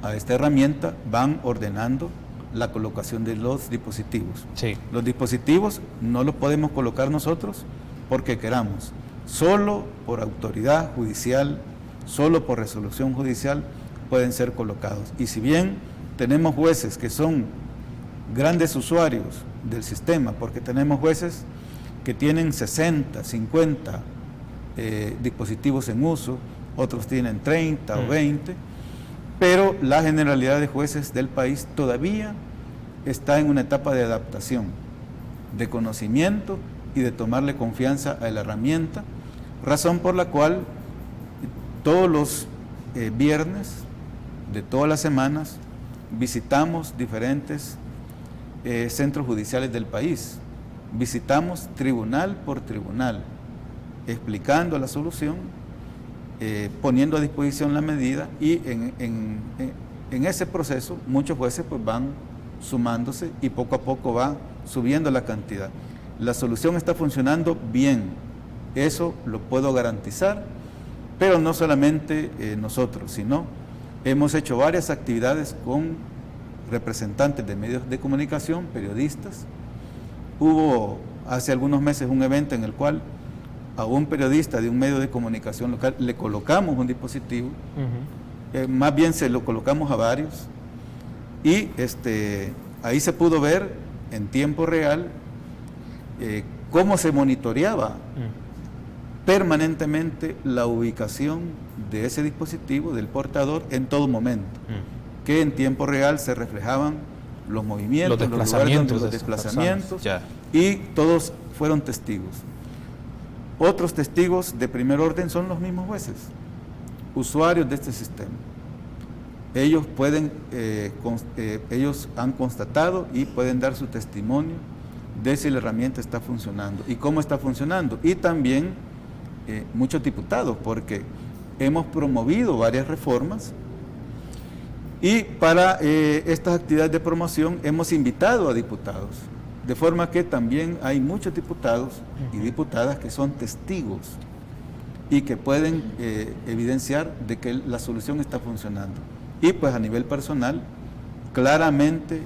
a esta herramienta, van ordenando la colocación de los dispositivos. Sí. Los dispositivos no los podemos colocar nosotros porque queramos, solo por autoridad judicial, solo por resolución judicial pueden ser colocados. Y si bien tenemos jueces que son grandes usuarios del sistema, porque tenemos jueces que tienen 60, 50 dispositivos en uso, otros tienen 30 o 20, pero la generalidad de jueces del país todavía está en una etapa de adaptación, de conocimiento y de tomarle confianza a la herramienta, razón por la cual todos los viernes de todas las semanas visitamos diferentes centros judiciales del país. Visitamos tribunal por tribunal, explicando la solución, poniendo a disposición la medida, y en ese proceso muchos jueces pues van sumándose y poco a poco va subiendo la cantidad. La solución está funcionando bien, eso lo puedo garantizar, pero no solamente nosotros, sino hemos hecho varias actividades con representantes de medios de comunicación, periodistas. Hubo hace algunos meses un evento en el cual a un periodista de un medio de comunicación local le colocamos un dispositivo, más bien se lo colocamos a varios, y ahí se pudo ver en tiempo real cómo se monitoreaba permanentemente la ubicación de ese dispositivo, del portador, en todo momento, que en tiempo real se reflejaban los movimientos, los desplazamientos, y todos fueron testigos. Otros testigos de primer orden son los mismos jueces, usuarios de este sistema. Ellos ellos han constatado y pueden dar su testimonio de si la herramienta está funcionando y cómo está funcionando. Y también muchos diputados, porque hemos promovido varias reformas, y para estas actividades de promoción hemos invitado a diputados, de forma que también hay muchos diputados y diputadas que son testigos y que pueden evidenciar de que la solución está funcionando. Y pues a nivel personal, claramente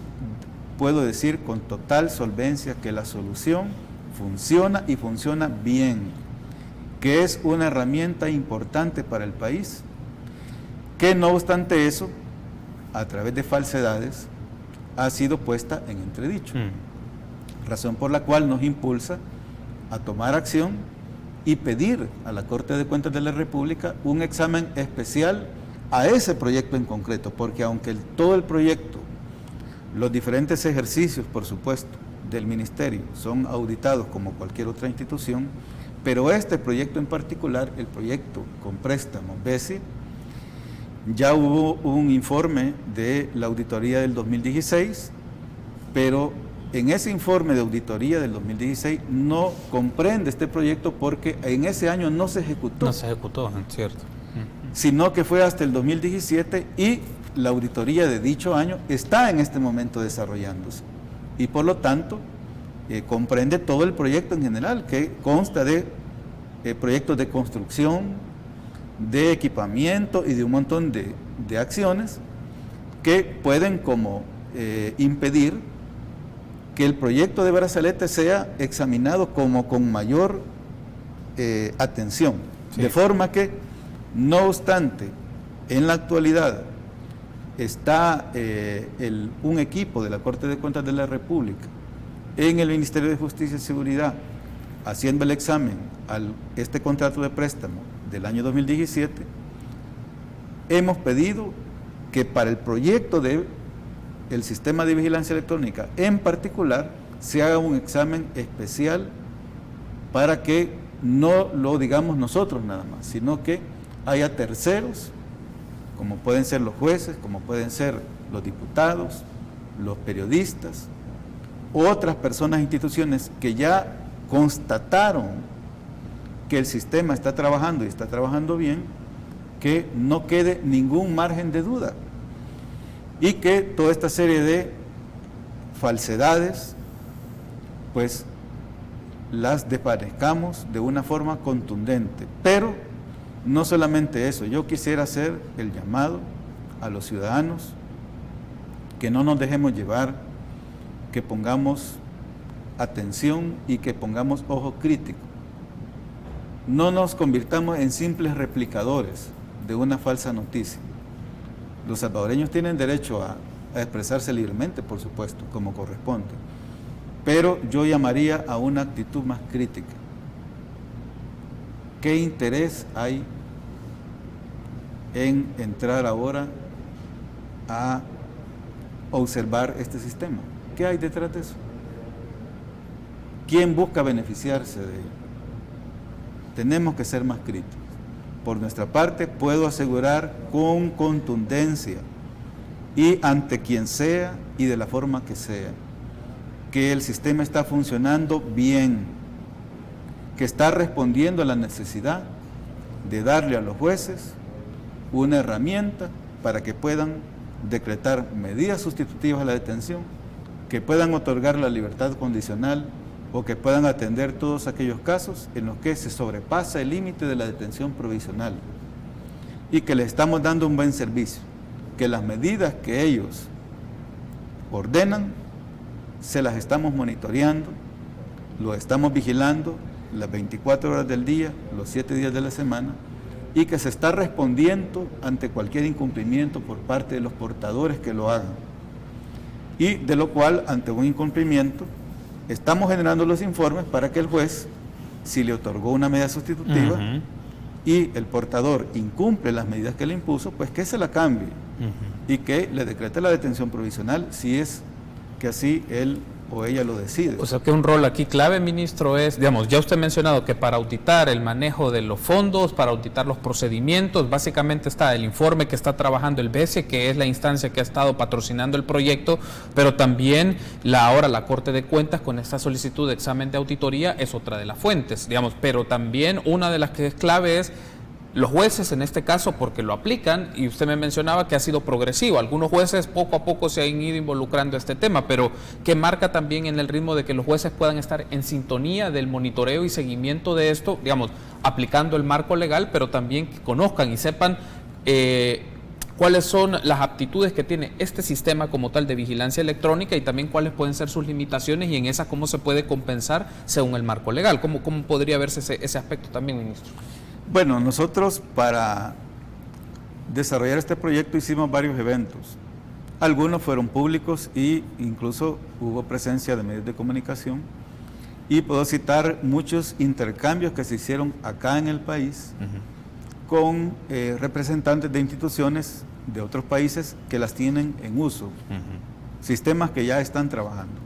puedo decir con total solvencia que la solución funciona y funciona bien, que es una herramienta importante para el país, que no obstante eso, a través de falsedades, ha sido puesta en entredicho. Razón por la cual nos impulsa a tomar acción y pedir a la Corte de Cuentas de la República un examen especial a ese proyecto en concreto, porque aunque todo el proyecto, los diferentes ejercicios, por supuesto, del Ministerio son auditados como cualquier otra institución, pero este proyecto en particular, el proyecto con préstamo BESI, ya hubo un informe de la auditoría del 2016, pero en ese informe de auditoría del 2016 no comprende este proyecto porque en ese año no se ejecutó. No se ejecutó, cierto. Sino que fue hasta el 2017 y la auditoría de dicho año está en este momento desarrollándose. Y por lo tanto, comprende todo el proyecto en general, que consta de proyectos de construcción, de equipamiento y de un montón de acciones que pueden como impedir que el proyecto de Brazalete sea examinado como con mayor atención. Sí. De forma que, no obstante, en la actualidad está un equipo de la Corte de Cuentas de la República en el Ministerio de Justicia y Seguridad haciendo el examen a este contrato de préstamo del año 2017, hemos pedido que para el proyecto del sistema de vigilancia electrónica en particular se haga un examen especial para que no lo digamos nosotros nada más, sino que haya terceros, como pueden ser los jueces, como pueden ser los diputados, los periodistas, otras personas e instituciones que ya constataron que el sistema está trabajando y está trabajando bien, que no quede ningún margen de duda y que toda esta serie de falsedades pues las desvanezcamos de una forma contundente. Pero no solamente eso, yo quisiera hacer el llamado a los ciudadanos que no nos dejemos llevar, que pongamos atención y que pongamos ojo crítico. No nos convirtamos en simples replicadores de una falsa noticia. Los salvadoreños tienen derecho a expresarse libremente, por supuesto, como corresponde, pero yo llamaría a una actitud más crítica. ¿Qué interés hay en entrar ahora a observar este sistema? ¿Qué hay detrás de eso? ¿Quién busca beneficiarse de ello? Tenemos que ser más críticos. Por nuestra parte, puedo asegurar con contundencia y ante quien sea y de la forma que sea, que el sistema está funcionando bien, que está respondiendo a la necesidad de darle a los jueces una herramienta para que puedan decretar medidas sustitutivas a la detención, que puedan otorgar la libertad condicional o que puedan atender todos aquellos casos en los que se sobrepasa el límite de la detención provisional y que le estamos dando un buen servicio, que las medidas que ellos ordenan se las estamos monitoreando, lo estamos vigilando las 24 horas del día, los 7 días de la semana, y que se está respondiendo ante cualquier incumplimiento por parte de los portadores que lo hagan. Y de lo cual, ante un incumplimiento, estamos generando los informes para que el juez, si le otorgó una medida sustitutiva y el portador incumple las medidas que le impuso, pues que se la cambie y que le decrete la detención provisional si es que así él o ella lo decide. O sea que un rol aquí clave, ministro, es, digamos, ya usted ha mencionado que para auditar el manejo de los fondos, para auditar los procedimientos, básicamente está el informe que está trabajando el BESIE, que es la instancia que ha estado patrocinando el proyecto, pero también ahora la Corte de Cuentas con esta solicitud de examen de auditoría es otra de las fuentes, digamos, pero también una de las que es clave es los jueces en este caso, porque lo aplican, y usted me mencionaba que ha sido progresivo. Algunos jueces poco a poco se han ido involucrando en este tema, pero que marca también en el ritmo de que los jueces puedan estar en sintonía del monitoreo y seguimiento de esto, digamos, aplicando el marco legal, pero también que conozcan y sepan cuáles son las aptitudes que tiene este sistema como tal de vigilancia electrónica y también cuáles pueden ser sus limitaciones y en esas cómo se puede compensar según el marco legal. ¿Cómo podría verse ese aspecto también, ministro? Bueno, nosotros para desarrollar este proyecto hicimos varios eventos. Algunos fueron públicos e incluso hubo presencia de medios de comunicación. Y puedo citar muchos intercambios que se hicieron acá en el país con representantes de instituciones de otros países que las tienen en uso, sistemas que ya están trabajando.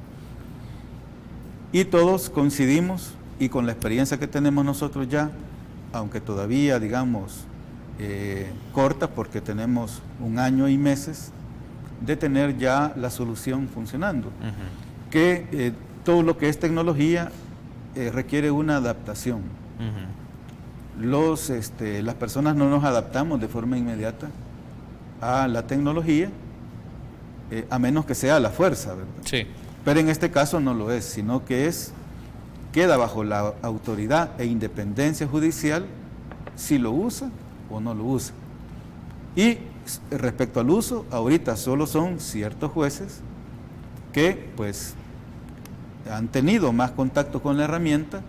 Y todos coincidimos, y con la experiencia que tenemos nosotros ya, aunque todavía, digamos, corta, porque tenemos 1 año y meses de tener ya la solución funcionando, que todo lo que es tecnología requiere una adaptación. Las personas no nos adaptamos de forma inmediata a la tecnología, a menos que sea a la fuerza, ¿verdad? Sí. Pero en este caso no lo es, sino que queda bajo la autoridad e independencia judicial si lo usa o no lo usa. Y respecto al uso, ahorita solo son ciertos jueces que pues han tenido más contacto con la herramienta,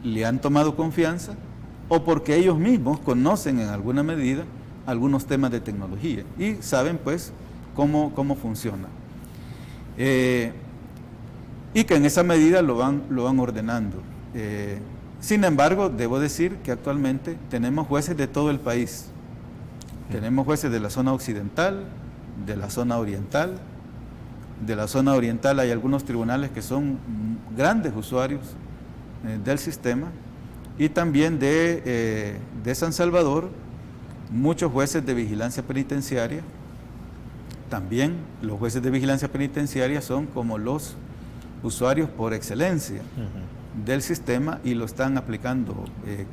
le han tomado confianza o porque ellos mismos conocen en alguna medida algunos temas de tecnología y saben pues cómo funciona. Y que en esa medida lo van ordenando. Sin embargo, debo decir que actualmente tenemos jueces de todo el país. Tenemos jueces de la zona occidental, de la zona oriental. De la zona oriental hay algunos tribunales que son grandes usuarios del sistema. Y también de San Salvador, muchos jueces de vigilancia penitenciaria. También los jueces de vigilancia penitenciaria son como los usuarios por excelencia del sistema y lo están aplicando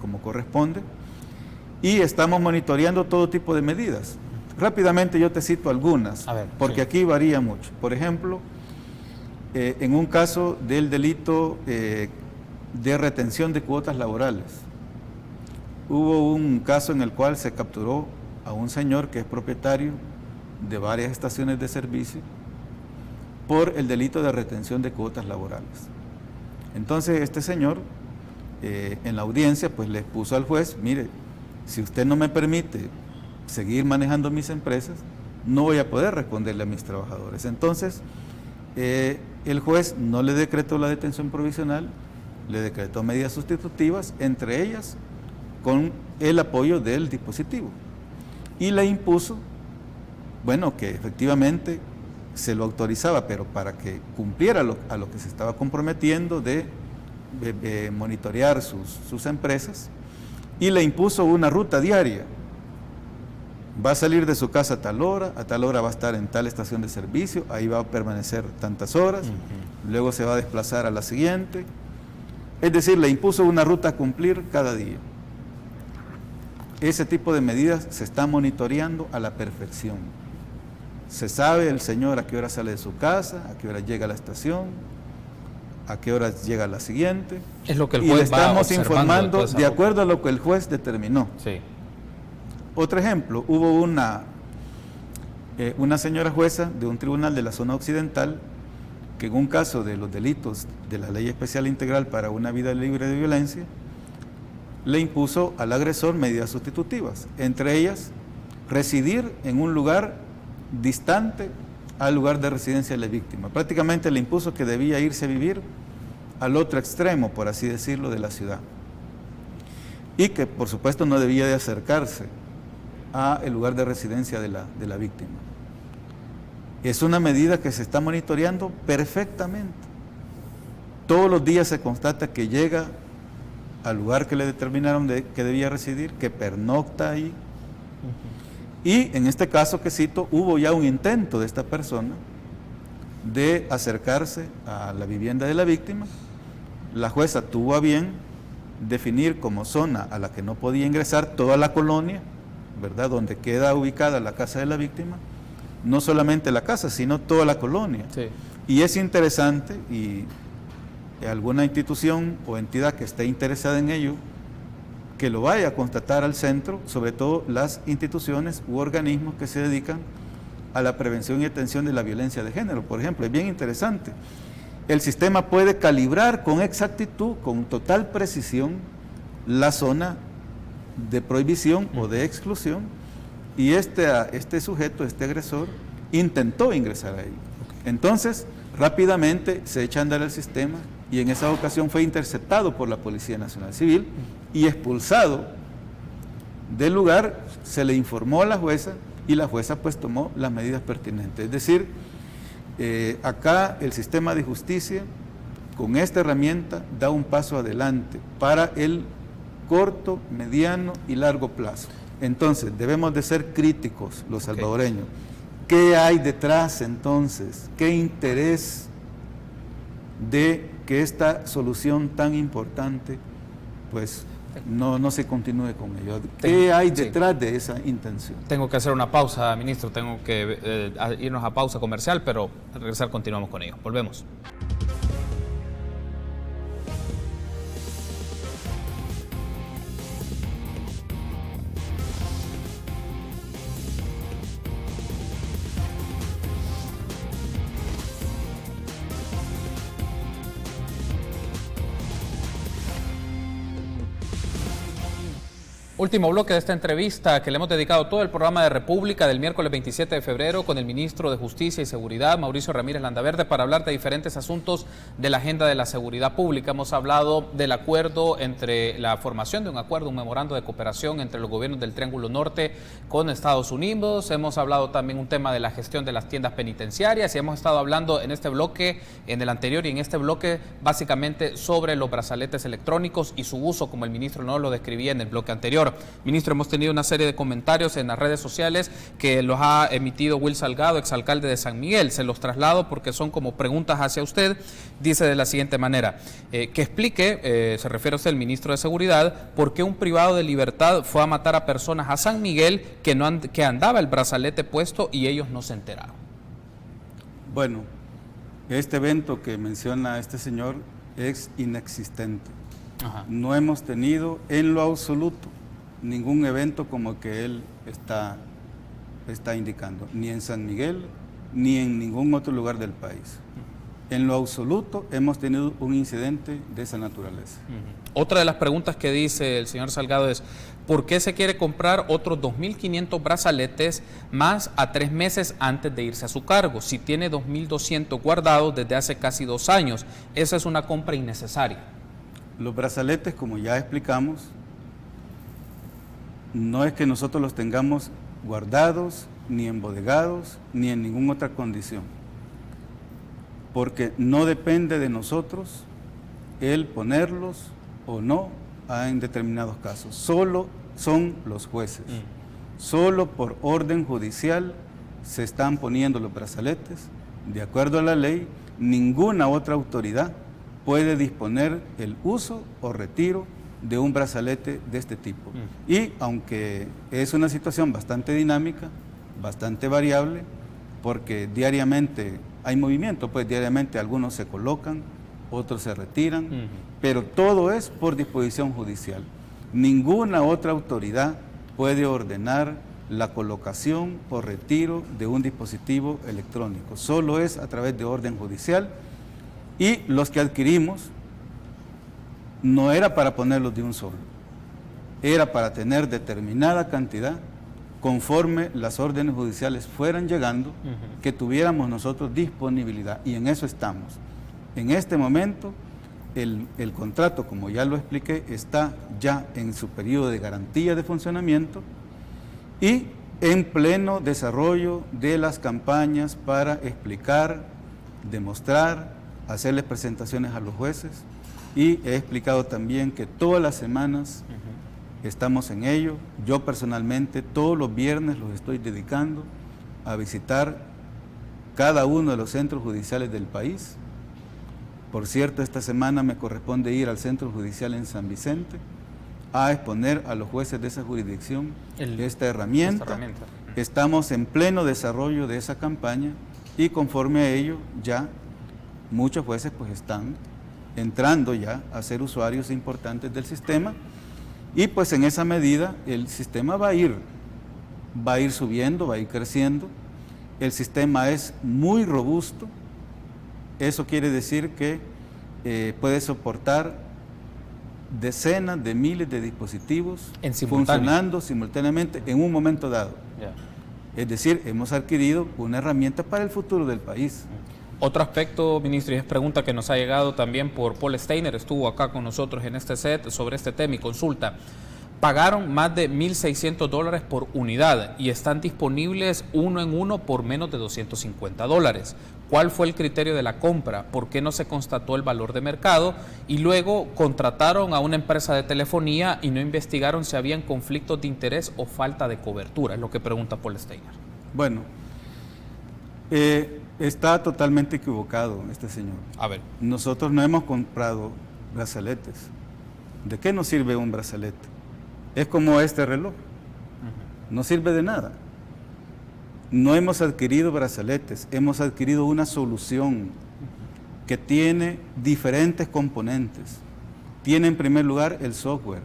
como corresponde. Y estamos monitoreando todo tipo de medidas. Rápidamente yo te cito algunas, porque aquí varía mucho. Por ejemplo, en un caso del delito de retención de cuotas laborales, hubo un caso en el cual se capturó a un señor que es propietario de varias estaciones de servicio por el delito de retención de cuotas laborales. Entonces este señor en la audiencia pues le expuso al juez, mire, si usted no me permite seguir manejando mis empresas, no voy a poder responderle a mis trabajadores. Entonces el juez no le decretó la detención provisional, le decretó medidas sustitutivas, entre ellas con el apoyo del dispositivo, y le impuso, bueno, que efectivamente se lo autorizaba, pero para que cumpliera a lo que se estaba comprometiendo de monitorear sus empresas, y le impuso una ruta diaria va a salir de su casa a tal hora va a estar en tal estación de servicio, ahí va a permanecer tantas horas, luego se va a desplazar a la siguiente. Es decir, le impuso una ruta a cumplir cada día. Ese tipo de medidas se está monitoreando a la perfección. Se sabe el señor a qué hora sale de su casa, a qué hora llega a la estación, a qué hora llega a la siguiente. Es lo que el y juez le estamos va informando de acuerdo a lo que el juez determinó. Sí. Otro ejemplo, hubo una señora jueza de un tribunal de la zona occidental que en un caso de los delitos de la Ley Especial Integral para una vida libre de violencia, le impuso al agresor medidas sustitutivas, entre ellas residir en un lugar distante al lugar de residencia de la víctima. Prácticamente le impuso que debía irse a vivir al otro extremo, por así decirlo, de la ciudad. Y que por supuesto no debía de acercarse al lugar de residencia de la víctima. Es una medida que se está monitoreando perfectamente. Todos los días se constata que llega al lugar que le determinaron que debía residir, que pernocta ahí. Y en este caso que cito, hubo ya un intento de esta persona de acercarse a la vivienda de la víctima. La jueza tuvo a bien definir como zona a la que no podía ingresar toda la colonia, ¿verdad?, donde queda ubicada la casa de la víctima, no solamente la casa, sino toda la colonia. Sí. Y es interesante, y alguna institución o entidad que esté interesada en ello, que lo vaya a constatar al centro, sobre todo las instituciones u organismos que se dedican a la prevención y atención de la violencia de género. Por ejemplo, es bien interesante. El sistema puede calibrar con exactitud, con total precisión, la zona de prohibición o de exclusión, y este sujeto, este agresor, intentó ingresar ahí. Entonces, rápidamente se echa a andar el sistema, y en esa ocasión fue interceptado por la Policía Nacional Civil y expulsado del lugar. Se le informó a la jueza y la jueza pues tomó las medidas pertinentes. Es decir, acá el sistema de justicia con esta herramienta da un paso adelante para el corto, mediano y largo plazo. Entonces debemos de ser críticos los salvadoreños. ¿Qué hay detrás entonces? ¿Qué interés de que esta solución tan importante pues no se continúe con ello? ¿Qué hay detrás de esa intención? Tengo que hacer una pausa, ministro, tengo que irnos a pausa comercial, pero al regresar continuamos con ello. Volvemos. Último bloque de esta entrevista que le hemos dedicado todo el programa de República del miércoles 27 de febrero con el ministro de Justicia y Seguridad, Mauricio Ramírez Landaverde, para hablar de diferentes asuntos de la agenda de la seguridad pública. Hemos hablado del acuerdo entre la formación de un acuerdo, un memorando de cooperación entre los gobiernos del Triángulo Norte con Estados Unidos. Hemos hablado también un tema de la gestión de las tiendas penitenciarias y hemos estado hablando en este bloque, en el anterior y en este bloque, básicamente sobre los brazaletes electrónicos y su uso, como el ministro no lo describía en el bloque anterior. Ministro, hemos tenido una serie de comentarios en las redes sociales que los ha emitido Will Salgado, exalcalde de San Miguel. Se los traslado porque son como preguntas hacia usted. Dice de la siguiente manera, que explique, se refiere a usted, el ministro de Seguridad, por qué un privado de libertad fue a matar a personas a San Miguel que andaba el brazalete puesto y ellos no se enteraron. Bueno, este evento que menciona este señor es inexistente. Ajá. No hemos tenido en lo absoluto ningún evento como el que él está indicando, ni en San Miguel, ni en ningún otro lugar del país. En lo absoluto hemos tenido un incidente de esa naturaleza. Otra de las preguntas que dice el señor Salgado es, ¿por qué se quiere comprar otros 2.500 brazaletes más a 3 meses antes de irse a su cargo? Si tiene 2.200 guardados desde hace casi 2 años, esa es una compra innecesaria. Los brazaletes, como ya explicamos, no es que nosotros los tengamos guardados, ni embodegados, ni en ninguna otra condición, porque no depende de nosotros el ponerlos o no en determinados casos. Solo son los jueces, Solo por orden judicial se están poniendo los brazaletes. De acuerdo a la ley, ninguna otra autoridad puede disponer el uso o retiro de un brazalete de este tipo. Y aunque es una situación bastante dinámica, bastante variable, porque diariamente hay movimiento, pues diariamente algunos se colocan, otros se retiran, pero todo es por disposición judicial. Ninguna otra autoridad puede ordenar la colocación o retiro de un dispositivo electrónico. Solo es a través de orden judicial, y los que adquirimos no era para ponerlos de un solo, era para tener determinada cantidad conforme las órdenes judiciales fueran llegando, que tuviéramos nosotros disponibilidad, y en eso estamos. En este momento, el contrato, como ya lo expliqué, está ya en su periodo de garantía de funcionamiento y en pleno desarrollo de las campañas para explicar, demostrar, hacerles presentaciones a los jueces, y he explicado también que todas las semanas estamos en ello. Yo personalmente todos los viernes los estoy dedicando a visitar cada uno de los centros judiciales del país. Por cierto, esta semana me corresponde ir al centro judicial en San Vicente a exponer a los jueces de esa jurisdicción esta herramienta. Estamos en pleno desarrollo de esa campaña y conforme a ello ya muchos jueces pues están entrando ya a ser usuarios importantes del sistema, y pues en esa medida el sistema va a ir subiendo, va a ir creciendo. El sistema es muy robusto. Eso quiere decir que puede soportar decenas de miles de dispositivos funcionando simultáneamente en un momento dado. Es decir, hemos adquirido una herramienta para el futuro del país. Otro aspecto, ministro, y es pregunta que nos ha llegado también por Paul Steiner, estuvo acá con nosotros en este set sobre este tema y consulta. Pagaron más de $1,600 por unidad y están disponibles uno en uno por menos de $250. ¿Cuál fue el criterio de la compra? ¿Por qué no se constató el valor de mercado? Y luego contrataron a una empresa de telefonía y no investigaron si habían conflictos de interés o falta de cobertura, es lo que pregunta Paul Steiner. Bueno, está totalmente equivocado este señor. A ver. Nosotros no hemos comprado brazaletes. ¿De qué nos sirve un brazalete? Es como este reloj. No sirve de nada. No hemos adquirido brazaletes, hemos adquirido una solución que tiene diferentes componentes. Tiene en primer lugar el software,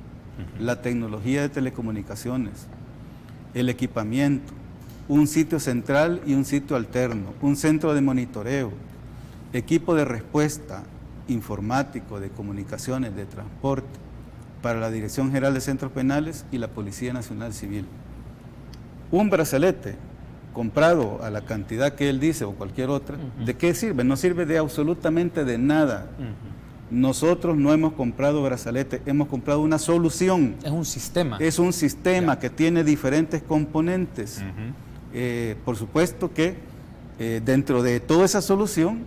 la tecnología de telecomunicaciones, el equipamiento, un sitio central y un sitio alterno, un centro de monitoreo, equipo de respuesta informático, de comunicaciones, de transporte, para la Dirección General de Centros Penales y la Policía Nacional Civil. Un brazalete comprado a la cantidad que él dice o cualquier otra, ¿de qué sirve? No sirve de absolutamente de nada. Nosotros no hemos comprado brazalete, hemos comprado una solución. Es un sistema. Es un sistema que tiene diferentes componentes. Por supuesto que dentro de toda esa solución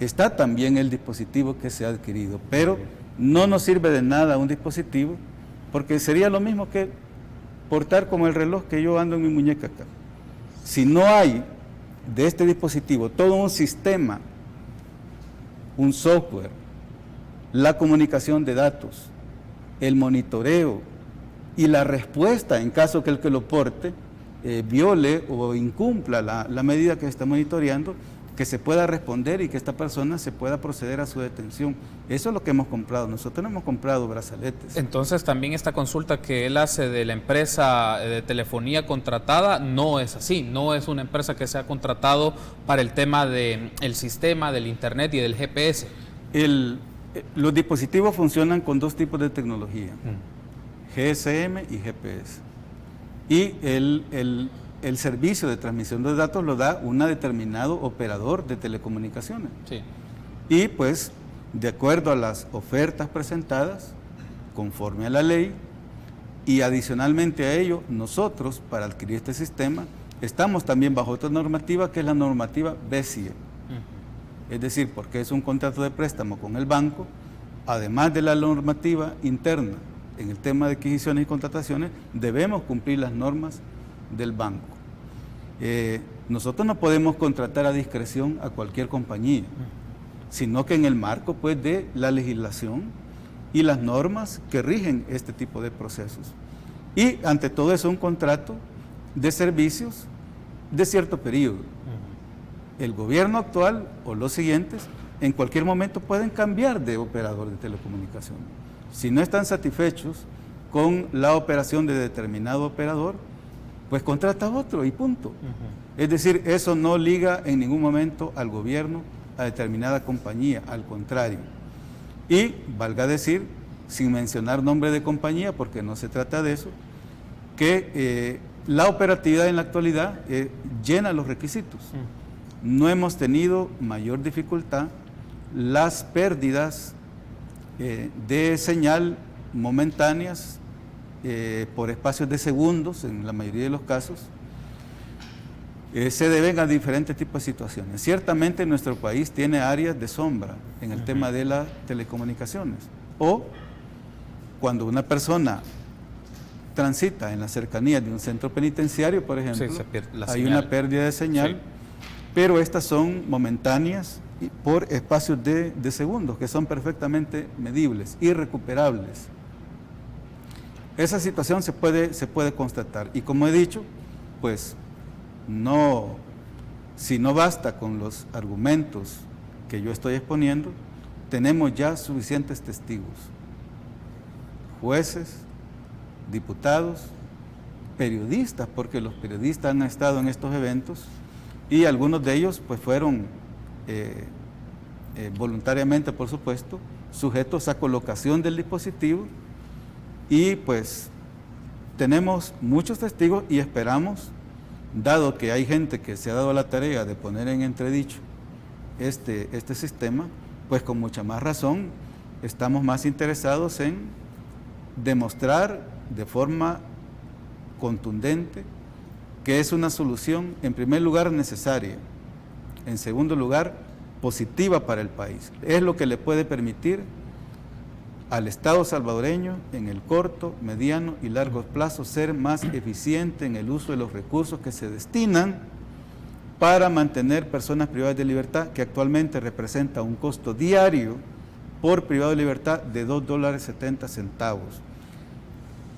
está también el dispositivo que se ha adquirido, pero no nos sirve de nada un dispositivo, porque sería lo mismo que portar como el reloj que yo ando en mi muñeca acá. Si no hay de este dispositivo todo un sistema, un software, la comunicación de datos, el monitoreo y la respuesta en caso que el que lo porte viole o incumpla la medida que está monitoreando, que se pueda responder y que esta persona se pueda proceder a su detención. Eso es lo que hemos comprado. Nosotros no hemos comprado brazaletes. Entonces también esta consulta que él hace de la empresa de telefonía contratada no es así. No es una empresa que se ha contratado para el tema del sistema, del internet y del GPS. Los dispositivos funcionan con dos tipos de tecnología, GSM y GPS. Y el servicio de transmisión de datos lo da un determinado operador de telecomunicaciones. Sí. Y pues, de acuerdo a las ofertas presentadas, conforme a la ley, y adicionalmente a ello, nosotros, para adquirir este sistema, estamos también bajo otra normativa, que es la normativa BESIE. Es decir, porque es un contrato de préstamo con el banco, además de la normativa interna en el tema de adquisiciones y contrataciones, debemos cumplir las normas del banco. Nosotros no podemos contratar a discreción a cualquier compañía, sino que en el marco pues, de la legislación y las normas que rigen este tipo de procesos. Y ante todo eso un contrato de servicios de cierto periodo. El gobierno actual o los siguientes en cualquier momento pueden cambiar de operador de telecomunicación. Si no están satisfechos con la operación de determinado operador, pues contrata otro y punto. Es decir, eso no liga en ningún momento al gobierno a determinada compañía, al contrario. Y valga decir, sin mencionar nombre de compañía, porque no se trata de eso, que la operatividad en la actualidad llena los requisitos. No hemos tenido mayor dificultad. Las pérdidas de señal momentáneas por espacios de segundos, en la mayoría de los casos, se deben a diferentes tipos de situaciones. Ciertamente nuestro país tiene áreas de sombra en el tema de las telecomunicaciones. O cuando una persona transita en la cercanía de un centro penitenciario, por ejemplo, hay una pérdida de señal, pero estas son momentáneas y por espacios de segundos, que son perfectamente medibles, irrecuperables. Esa situación se puede constatar. Y como he dicho, pues si no basta con los argumentos que yo estoy exponiendo, tenemos ya suficientes testigos, jueces, diputados, periodistas, porque los periodistas han estado en estos eventos y algunos de ellos pues fueron voluntariamente, por supuesto, sujetos a colocación del dispositivo, y pues tenemos muchos testigos y esperamos, dado que hay gente que se ha dado la tarea de poner en entredicho este sistema, pues con mucha más razón estamos más interesados en demostrar de forma contundente que es una solución, en primer lugar, necesaria, en segundo lugar, positiva para el país. Es lo que le puede permitir al Estado salvadoreño en el corto, mediano y largo plazo ser más eficiente en el uso de los recursos que se destinan para mantener personas privadas de libertad, que actualmente representa un costo diario por privado de libertad de $2.70.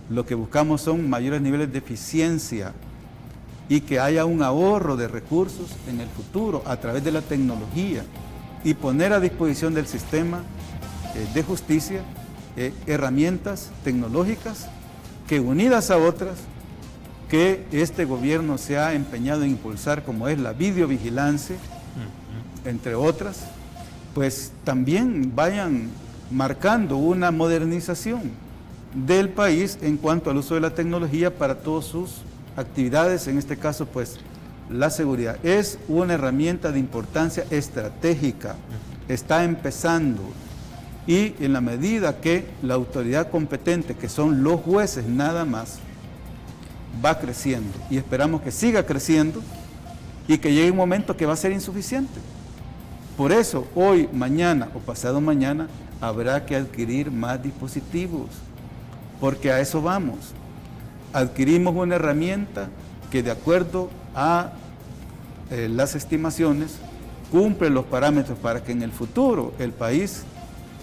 Lo que buscamos son mayores niveles de eficiencia y que haya un ahorro de recursos en el futuro a través de la tecnología, y poner a disposición del sistema de justicia herramientas tecnológicas que, unidas a otras que este gobierno se ha empeñado en impulsar, como es la videovigilancia, entre otras, pues también vayan marcando una modernización del país en cuanto al uso de la tecnología para todas sus actividades. En este caso, pues la seguridad es una herramienta de importancia estratégica, está empezando, y en la medida que la autoridad competente, que son los jueces nada más, va creciendo, y esperamos que siga creciendo y que llegue un momento que va a ser insuficiente. Por eso hoy, mañana o pasado mañana habrá que adquirir más dispositivos, porque a eso vamos. Adquirimos una herramienta que, de acuerdo a las estimaciones, cumple los parámetros para que en el futuro el país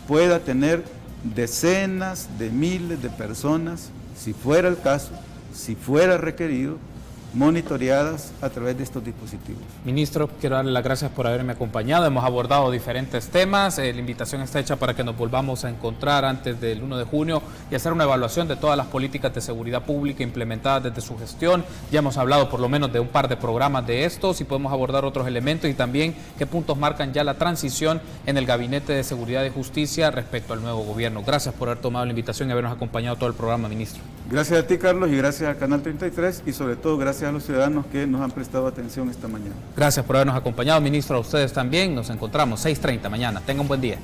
pueda tener decenas de miles de personas, si fuera el caso, si fuera requerido, monitoreadas a través de estos dispositivos. Ministro, quiero darle las gracias por haberme acompañado. Hemos abordado diferentes temas. La invitación está hecha para que nos volvamos a encontrar antes del 1 de junio y hacer una evaluación de todas las políticas de seguridad pública implementadas desde su gestión. Ya hemos hablado por lo menos de un par de programas de estos y podemos abordar otros elementos, y también qué puntos marcan ya la transición en el Gabinete de Seguridad y Justicia respecto al nuevo gobierno. Gracias por haber tomado la invitación y habernos acompañado todo el programa, ministro. Gracias a ti, Carlos, y gracias al Canal 33, y sobre todo gracias a los ciudadanos que nos han prestado atención esta mañana. Gracias por habernos acompañado, ministro. A ustedes también. Nos encontramos 6:30 mañana. Tengan un buen día.